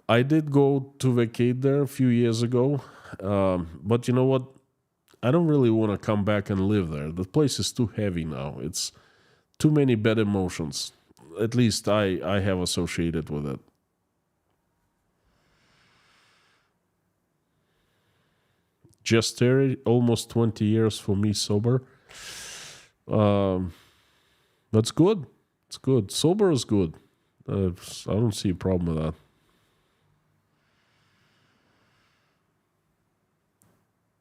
I did go to vacate there a few years ago, but you know what? I don't really want to come back and live there. The place is too heavy now. It's too many bad emotions. At least I have associated with it. Just almost 20 years for me sober. Um, that's good. It's good. Sober is good. I don't see a problem with that.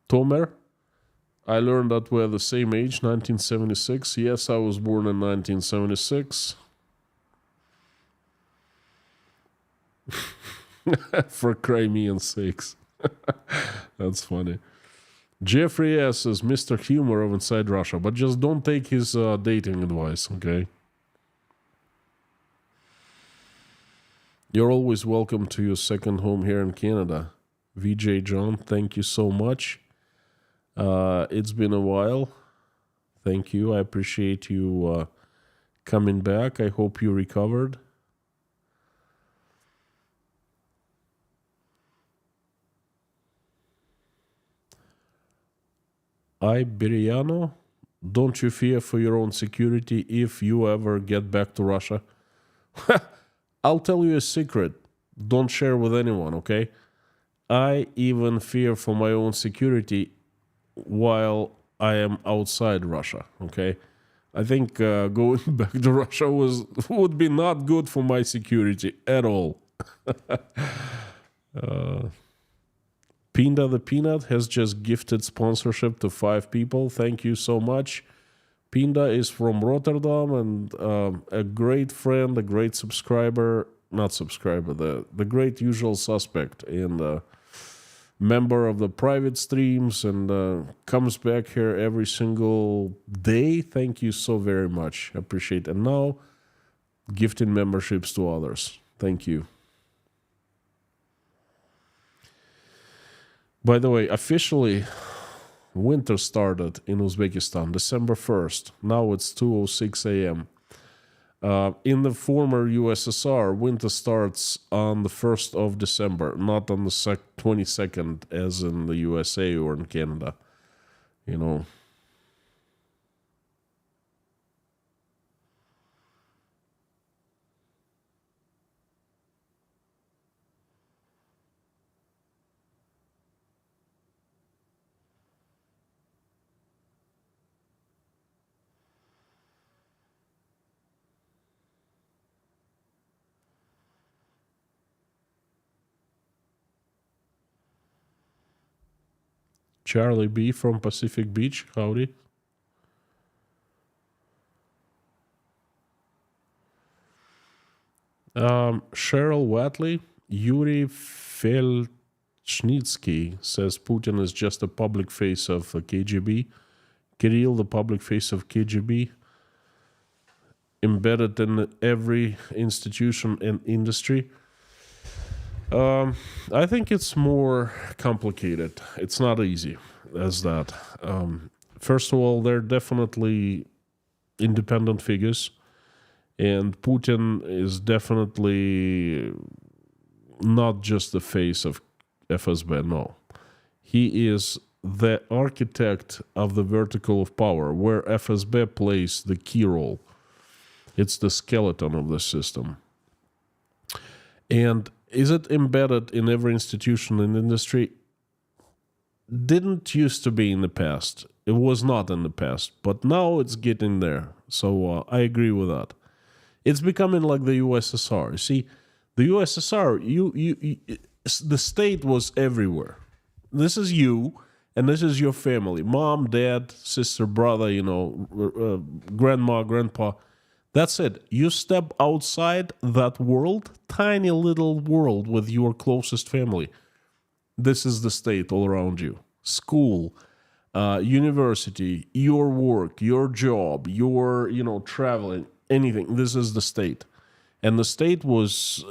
Tomer, I learned that we're the same age, 1976. Yes, I was born in 1976. For Crimean sakes. That's funny. Jeffrey S. is Mr. Humor of Inside Russia, but just don't take his dating advice, okay? You're always welcome to your second home here in Canada. VJ John, thank you so much. It's been a while. Thank you. I appreciate you coming back. I hope you recovered. Iberiano, don't you fear for your own security if you ever get back to Russia? I'll tell you a secret. Don't share with anyone, okay? I even fear for my own security while I am outside Russia, okay? I think going back to Russia would be not good for my security at all. Pinda the Peanut has just gifted sponsorship to 5 people. Thank you so much. Pinda is from Rotterdam and a great friend, a great subscriber, not subscriber, the great usual suspect and member of the private streams and comes back here every single day. Thank you so very much. Appreciate it. And now, gifting memberships to others. Thank you. By the way, officially, winter started in Uzbekistan, December 1st. Now it's 2:06 a.m. In the former USSR, winter starts on the 1st of December, not on the 22nd as in the USA or in Canada. You know. Charlie B from Pacific Beach, howdy. Cheryl Watley, Yuri Felchnitsky says Putin is just a public face of KGB. Kirill, the public face of KGB, embedded in every institution and industry. I think it's more complicated. It's not easy as that. First of all, they're definitely independent figures. And Putin is definitely not just the face of FSB, no. He is the architect of the vertical of power, where FSB plays the key role. It's the skeleton of the system. And is it embedded in every institution and industry? Didn't used to be in the past. It was not in the past, but now it's getting there. So I agree with that. It's becoming like the USSR. You see, the USSR, the state was everywhere. This is you, and this is your family: mom, dad, sister, brother. Grandma, grandpa. That's it. You step outside that world, tiny little world with your closest family. This is the state all around you. School, university, your work, your job, your traveling, anything. This is the state. And the state was,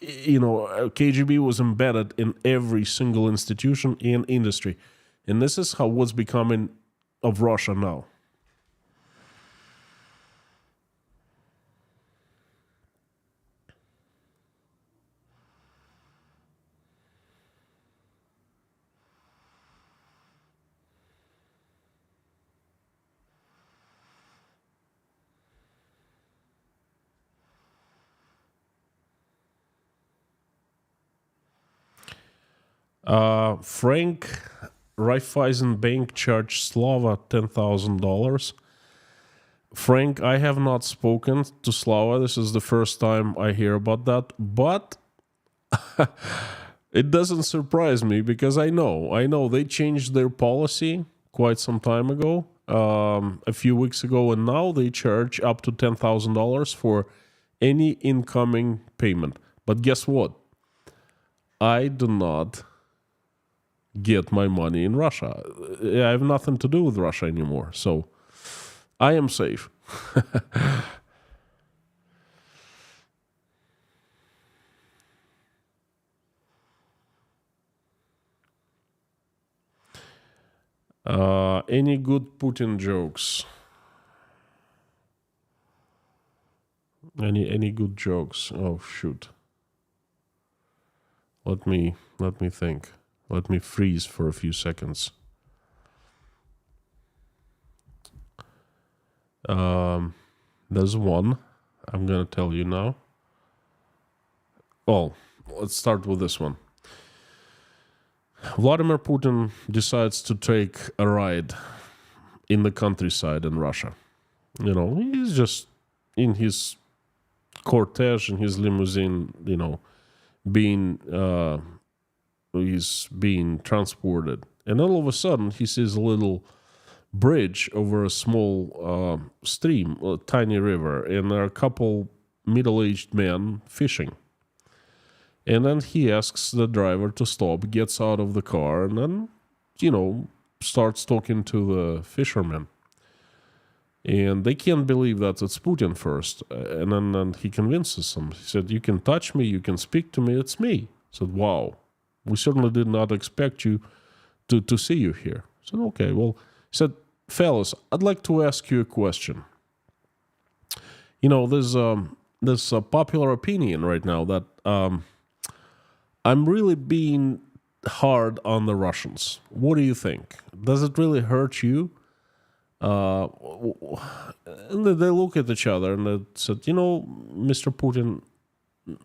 KGB was embedded in every single institution and industry. And this is how what's becoming of Russia now. Frank Raiffeisen Bank charged Slava $10,000. Frank, I have not spoken to Slava. This is the first time I hear about that. But it doesn't surprise me because I know they changed their policy quite some time ago, a few weeks ago, and now they charge up to $10,000 for any incoming payment. But guess what? I do not get my money in Russia. I have nothing to do with Russia anymore, so I am safe. Any good Putin jokes? Any good jokes? Oh shoot. Let me think. Let me freeze for a few seconds. There's one. I'm gonna tell you now. Oh, let's start with this one. Vladimir Putin decides to take a ride in the countryside in Russia. He's just in his cortege, in his limousine, he's being transported. And all of a sudden, he sees a little bridge over a small stream, a tiny river, and there are a couple middle-aged men fishing. And then he asks the driver to stop, gets out of the car, and then, starts talking to the fishermen. And they can't believe that it's Putin first. And then he convinces them. He said, "You can touch me, you can speak to me, it's me." I said, "Wow, we certainly did not expect you to see you here." I said, "Okay, well," he said, "Fellas, I'd like to ask you a question. There's a popular opinion right now that I'm really being hard on the Russians. What do you think? Does it really hurt you?" And they look at each other and they said, "Mr. Putin,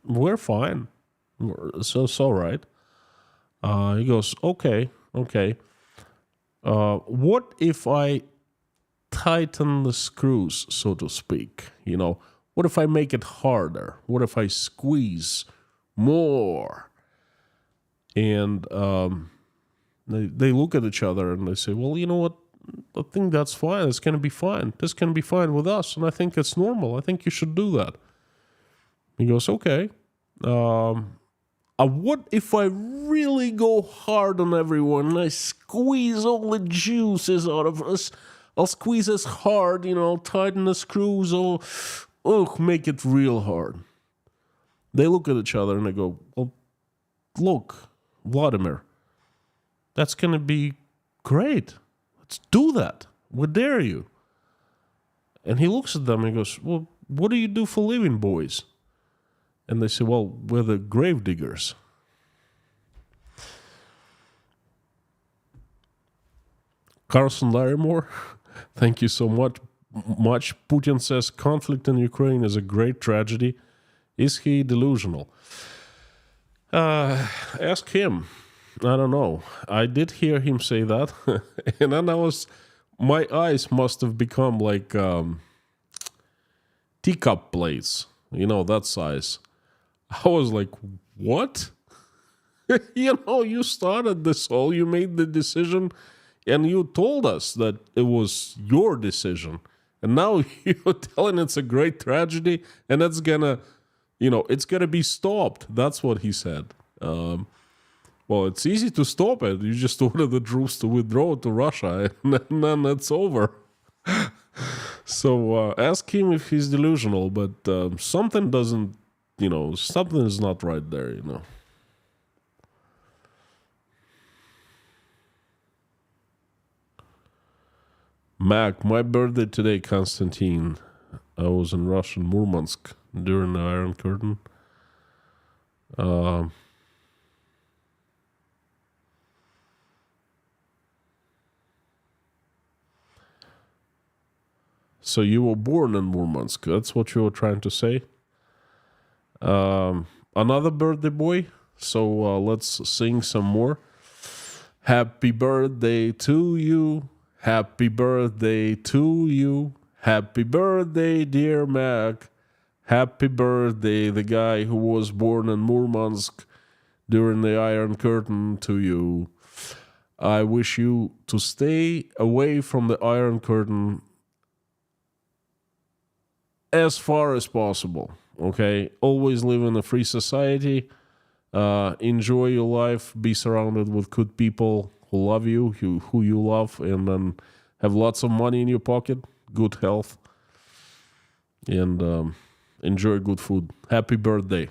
we're fine. It's all right." He goes, okay. What if I tighten the screws, so to speak? What if I make it harder? What if I squeeze more? And they look at each other and they say, "Well, you know what? I think that's fine. It's going to be fine. This can be fine with us, and I think it's normal. I think you should do that." He goes, "Okay. What if I really go hard on everyone and I squeeze all the juices out of us? I'll squeeze as hard, I'll tighten the screws, make it real hard." They look at each other and they go, "Well, look, Vladimir, that's going to be great. Let's do that. We dare you." And he looks at them and goes, well, what do you do for living, boys? And they say, well, we're the grave diggers. Carson Larimore, thank you so much. Putin says conflict in Ukraine is a great tragedy. Is he delusional? Ask him. I don't know. I did hear him say that. And then my eyes must have become like teacup plates, that size. I was like, what? You started this all, you made the decision, and you told us that it was your decision. And now you're telling it's a great tragedy, and it's gonna, it's gonna be stopped. That's what he said. Well, it's easy to stop it. You just order the troops to withdraw to Russia, and then it's over. So ask him if he's delusional, but something doesn't, something is not right there, Mac, my birthday today, Konstantin. I was in Russian Murmansk during the Iron Curtain. So you were born in Murmansk. That's what you were trying to say? Another birthday boy. So let's sing some more. Happy birthday to you. Happy birthday to you. Happy birthday, dear Mac. Happy birthday, the guy who was born in Murmansk during the Iron Curtain, to you. I wish you to stay away from the Iron Curtain as far as possible, okay? Always live in a free society. Enjoy your life. Be surrounded with good people who love you, who you love, and then have lots of money in your pocket, good health, and enjoy good food. Happy birthday.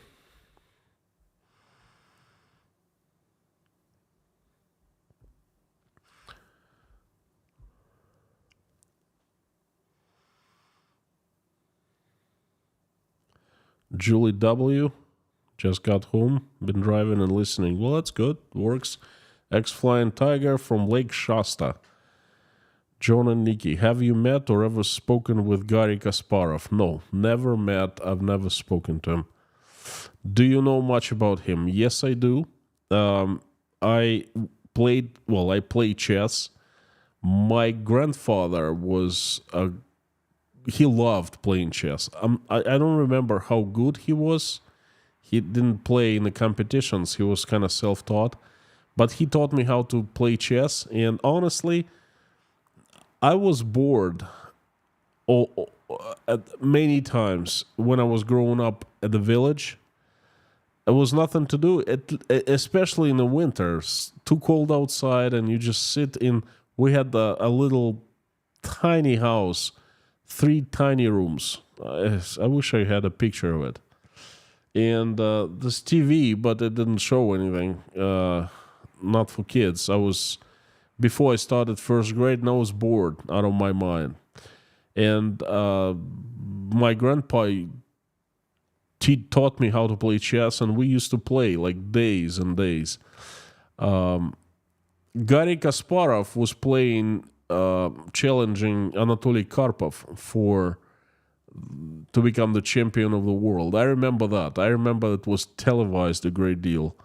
Julie W. Just got home. Been driving and listening. Well, that's good. Works. Ex-Flying Tiger from Lake Shasta. John and Nikki, have you met or ever spoken with Garry Kasparov? No, never met. I've never spoken to him. Do you know much about him? Yes, I do. I play chess. My grandfather he loved playing chess. I don't remember how good he was. He didn't play in the competitions. He was kind of self-taught. But he taught me how to play chess. And honestly, I was bored many times when I was growing up at the village. There was nothing to do, especially in the winters. Too cold outside, and you just sit in. We had a little tiny house, 3 tiny rooms. I wish I had a picture of it. And this TV, but it didn't show anything. Not for kids. Before I started first grade, and I was bored out of my mind. And my grandpa taught me how to play chess, and we used to play like days and days. Garry Kasparov was playing, challenging Anatoly Karpov to become the champion of the world. I remember that. I remember it was televised a great deal.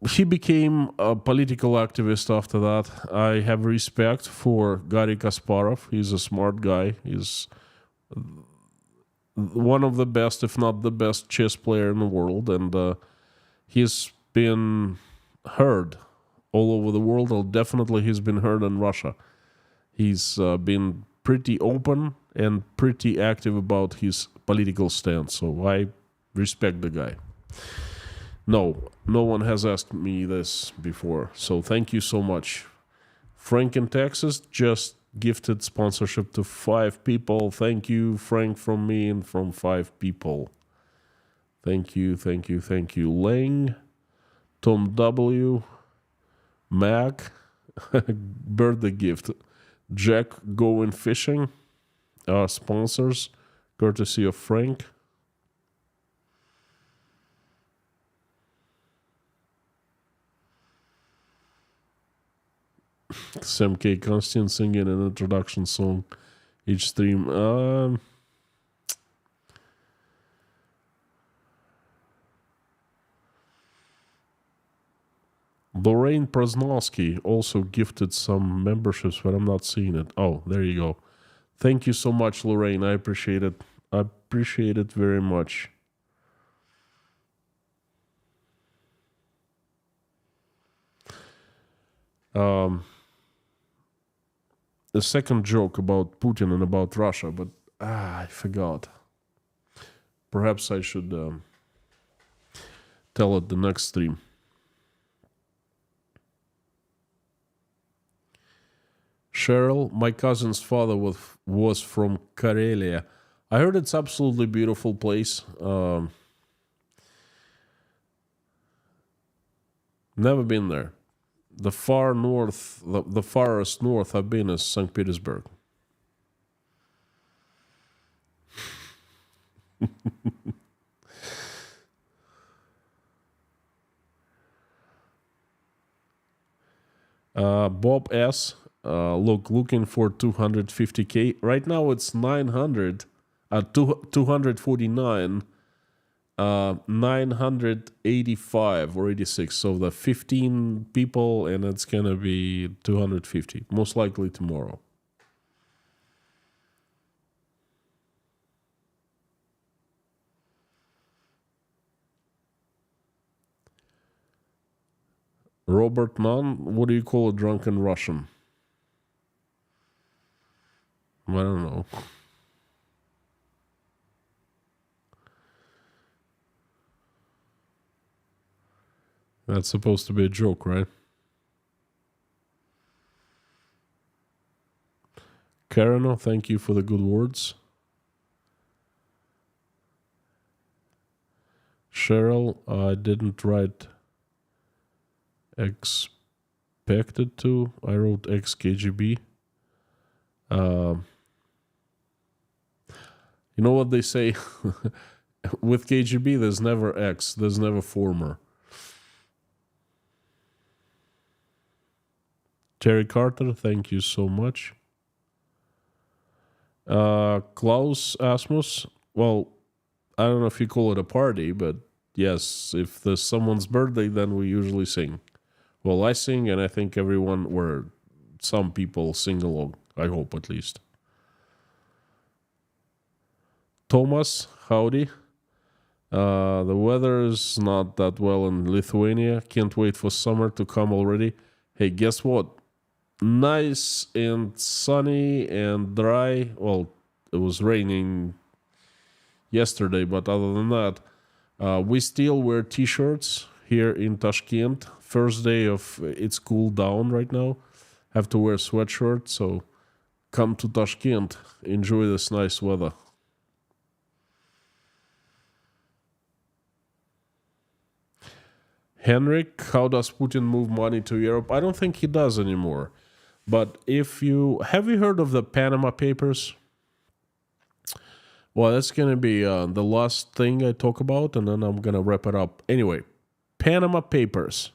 He became a political activist after that. I have respect for Garry Kasparov. He's a smart guy. He's one of the best, if not the best, chess player in the world. And he's been heard all over the world. Or definitely he's been heard in Russia. He's been pretty open and pretty active about his political stance. So I respect the guy. No one has asked me this before. So thank you so much. Frank in Texas just gifted sponsorship to 5 people. Thank you, Frank, from me and from 5 people. Thank you. Lang, Tom W, Mac, Birthday gift. Jack going fishing. Our sponsors, courtesy of Frank. Sam K. Constant singing an introduction song each stream. Lorraine Prasnowski also gifted some memberships, but I'm not seeing it. Oh, there you go. Thank you so much, Lorraine. I appreciate it. I appreciate it very much. The second joke about Putin and about Russia, but I forgot. Perhaps I should tell it the next stream. Cheryl, my cousin's father was from Karelia. I heard it's absolutely beautiful place. Never been there. The far north, the farthest north I've been is St. Petersburg. Bob S. Looking for 250k. Right now it's 900, 249, 985 or 86. So the 15 people, and it's gonna be 250, most likely tomorrow. Robert Nunn, what do you call a drunken Russian? I don't know. That's supposed to be a joke, right? Karino, thank you for the good words. Cheryl, I didn't write expected to. I wrote ex-KGB. You know what they say? With KGB, there's never ex, there's never former. Terry Carter, thank you so much. Klaus Asmus, well, I don't know if you call it a party, but yes, if there's someone's birthday, then we usually sing. Well, I sing, and I think everyone, or some people, sing along. I hope, at least. Thomas, howdy. The weather is not that well in Lithuania. Can't wait for summer to come already. Hey, guess what? Nice and sunny and dry. Well, it was raining yesterday, but other than that, we still wear t-shirts here in Tashkent. First day of it's cooled down right now. Have to wear sweatshirt, so come to Tashkent. Enjoy this nice weather. Henrik, how does Putin move money to Europe? I don't think he does anymore. But have you heard of the Panama Papers? Well, that's going to be the last thing I talk about, and then I'm going to wrap it up. Anyway, Panama Papers.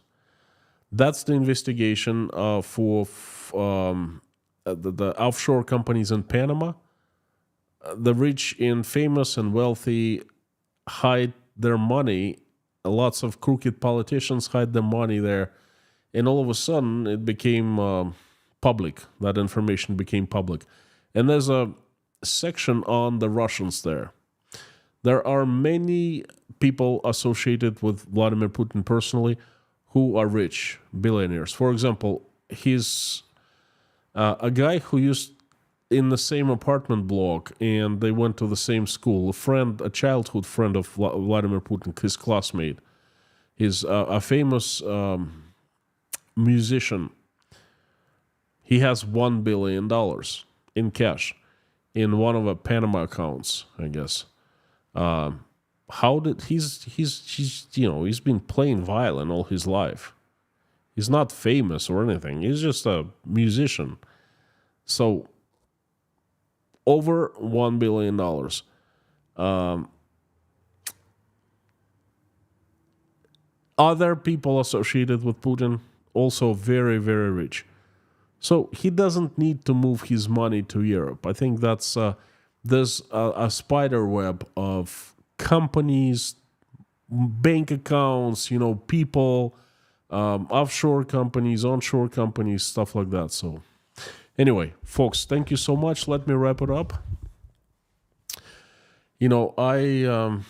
That's the investigation for the offshore companies in Panama. The rich and famous and wealthy hide their money. Lots of crooked politicians hide their money there. And all of a sudden, it became public. That information became public. And there's a section on the Russians there. There are many people associated with Vladimir Putin personally who are rich, billionaires. For example, he's a guy who used in the same apartment block, and they went to the same school. A childhood friend of Vladimir Putin, his classmate. He's a famous musician. He has $1 billion in cash in one of the Panama accounts, I guess. How did he's been playing violin all his life. He's not famous or anything. He's just a musician. So over $1 billion. Other people associated with Putin also very, very rich. So he doesn't need to move his money to Europe. I think there's a spider web of companies, bank accounts, people, offshore companies, onshore companies, stuff like that. So anyway, folks, thank you so much. Let me wrap it up. I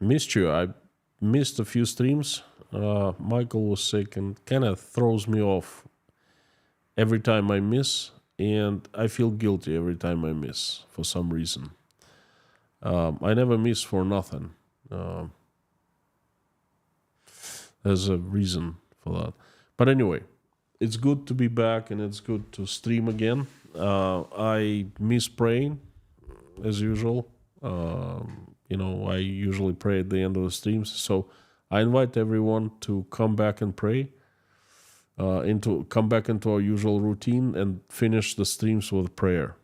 missed you. I missed a few streams. Michael was sick and kind of throws me off every time I miss, and I feel guilty every time I miss for some reason. I never miss for nothing. There's a reason for that. But anyway, it's good to be back and it's good to stream again. I miss praying as usual. I usually pray at the end of the streams. So I invite everyone to come back and pray, come back into our usual routine and finish the streams with prayer.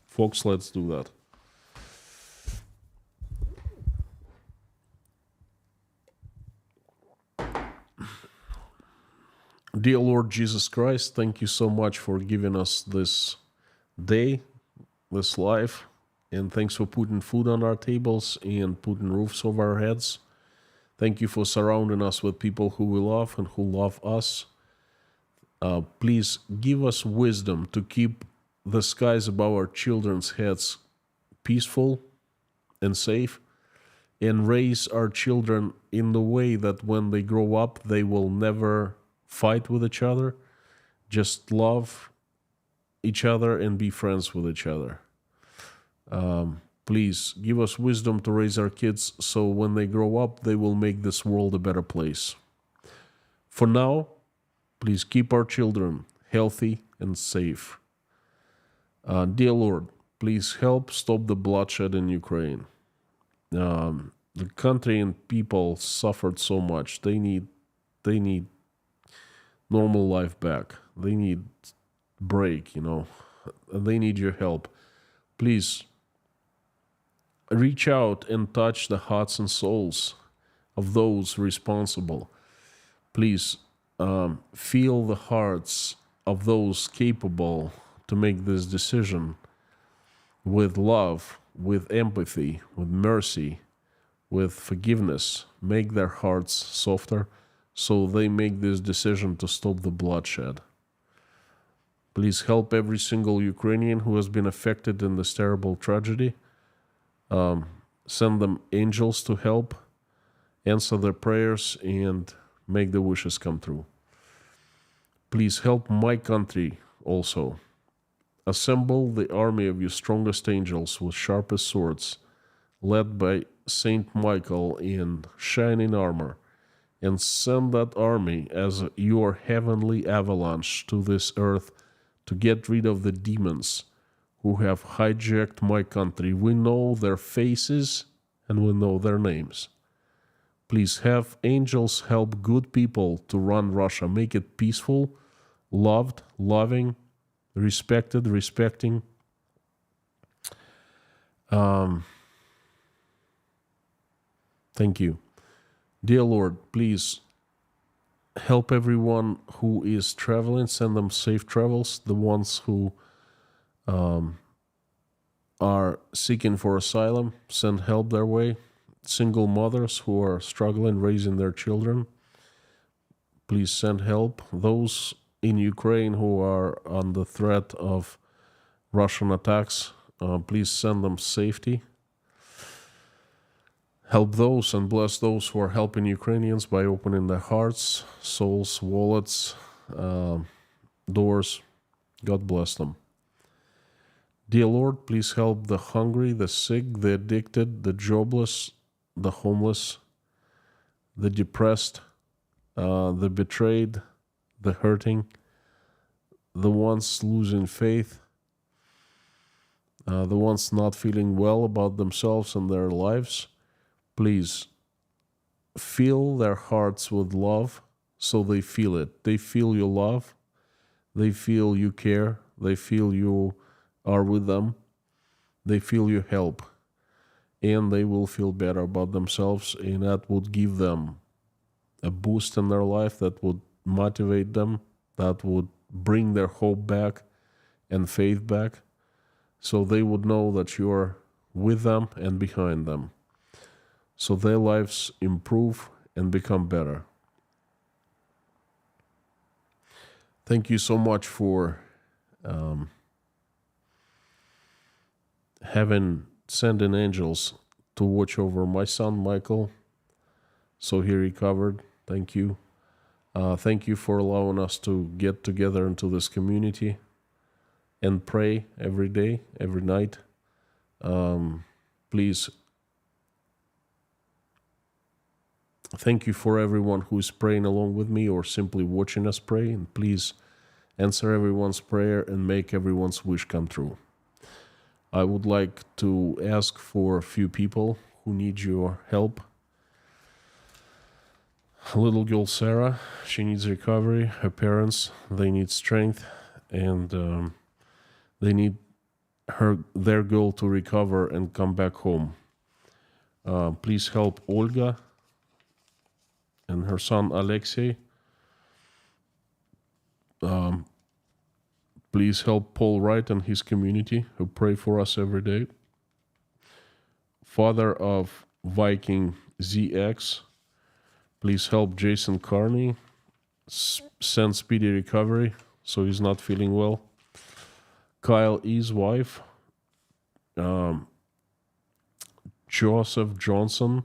Folks, let's do that. Dear Lord Jesus Christ, thank you so much for giving us this day, this life, and thanks for putting food on our tables and putting roofs over our heads. Thank you for surrounding us with people who we love and who love us. Please give us wisdom to keep the skies above our children's heads peaceful and safe, and raise our children in the way that when they grow up, they will never fight with each other, just love each other and be friends with each other. Please give us wisdom to raise our kids so when they grow up, they will make this world a better place. For now, please keep our children healthy and safe. Dear Lord, please help stop the bloodshed in Ukraine. The country and people suffered so much. They need normal life back. They need break, They need your help. Please reach out and touch the hearts and souls of those responsible. Please feel the hearts of those capable to make this decision with love, with empathy, with mercy, with forgiveness. Make their hearts softer so they make this decision to stop the bloodshed. Please help every single Ukrainian who has been affected in this terrible tragedy. Send them angels to help, answer their prayers, and make the wishes come true. Please help my country also. Assemble the army of your strongest angels with sharpest swords, led by Saint Michael in shining armor, and send that army as your heavenly avalanche to this earth to get rid of the demons who have hijacked my country. We know their faces and we know their names. Please have angels help good people to run Russia, make it peaceful, loved, loving, respected, respecting. Thank you. Dear Lord, please help everyone who is traveling, send them safe travels. The ones who are seeking for asylum, send help their way. Single mothers who are struggling raising their children, please send help. Those in Ukraine who are under threat of Russian attacks, please send them safety. Help those and bless those who are helping Ukrainians by opening their hearts, souls, wallets, doors. God bless them. Dear Lord, please help the hungry, the sick, the addicted, the jobless, the homeless, the depressed, the betrayed, the hurting, the ones losing faith. the ones not feeling well about themselves and their lives, please fill their hearts with love so they feel it. They feel your love. They feel you care. They feel you are with them. They feel your help. And they will feel better about themselves, and that would give them a boost in their life, that would motivate them, that would bring their hope back and faith back, so they would know that you're with them and behind them, so their lives improve and become better. Thank you so much for sending angels to watch over my son Michael, so he recovered. Thank you. Thank you for allowing us to get together into this community and pray every day, every night. Please, thank you for everyone who is praying along with me or simply watching us pray. And please answer everyone's prayer and make everyone's wish come true. I would like to ask for a few people who need your help. Little girl Sarah, she needs recovery. Her parents, they need strength, and they need their girl to recover and come back home. Please help Olga and her son Alexei. Please help Paul Wright and his community who pray for us every day. Father of Viking ZX, please help Jason Carney. Send speedy recovery so he's not feeling well. Kyle E's wife. Joseph Johnson.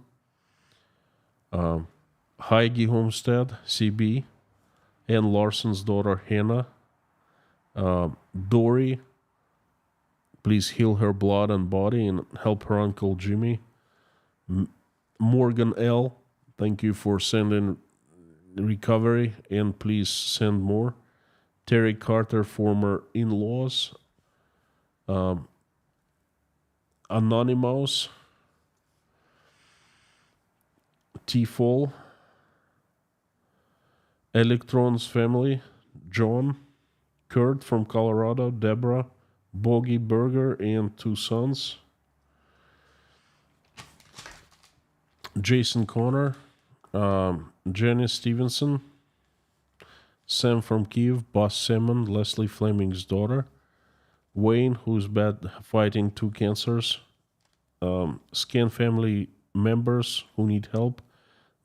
Heige Homestead, CB. Ann Larson's daughter Hannah. Dory, please heal her blood and body and help her uncle Jimmy. Morgan L, thank you for sending recovery, and please send more. Terry Carter, former in-laws. Anonymous. T-Fall. Electrons family. John. Kurt from Colorado, Deborah, Bogey Berger, and 2 sons. Jason Connor, Jenny Stevenson, Sam from Kiev, Boss Simon, Leslie Fleming's daughter, Wayne, who's fighting 2 cancers, Scan family members who need help,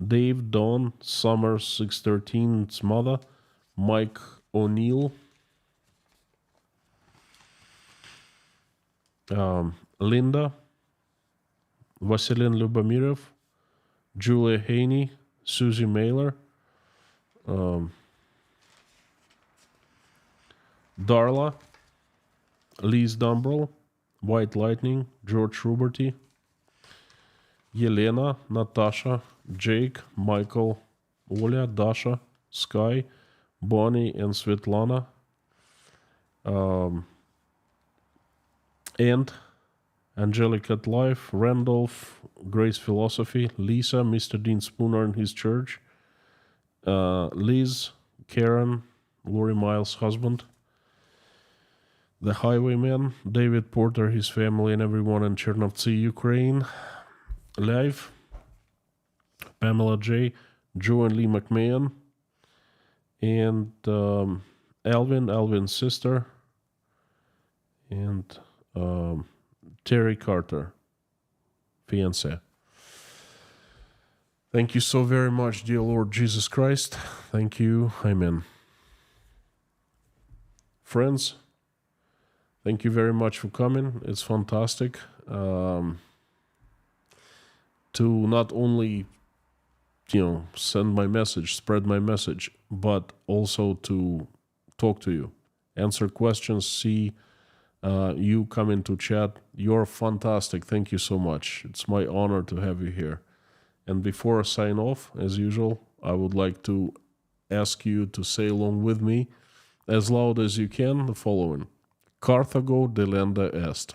Dave, Dawn, Summer 613's mother, Mike O'Neill, Linda, Vasilin Lubomirov, Julia Haney, Susie Mailer, Darla, Liz Dumbrell, White Lightning, George Ruberty, Yelena, Natasha, Jake, Michael, Oля, Dasha, Sky, Bonnie, and Svetlana, and Angelic at Life, Randolph, Grace Philosophy, Lisa, Mr. Dean Spooner and his church, Liz, Karen, Lori Miles' husband, The Highwayman, David Porter, his family, and everyone in Chernovtsi, Ukraine, Live, Pamela J., Joe and Lee McMahon, and Alvin's sister, and Terry Carter, fiancé. Thank you so very much, dear Lord Jesus Christ. Thank you. Amen. Friends, thank you very much for coming. It's fantastic to not only, send my message, spread my message, but also to talk to you, answer questions, see you come into chat. You're fantastic. Thank you so much. It's my honor to have you here. And before I sign off, as usual, I would like to ask you to say along with me, as loud as you can, the following. Carthago delenda est.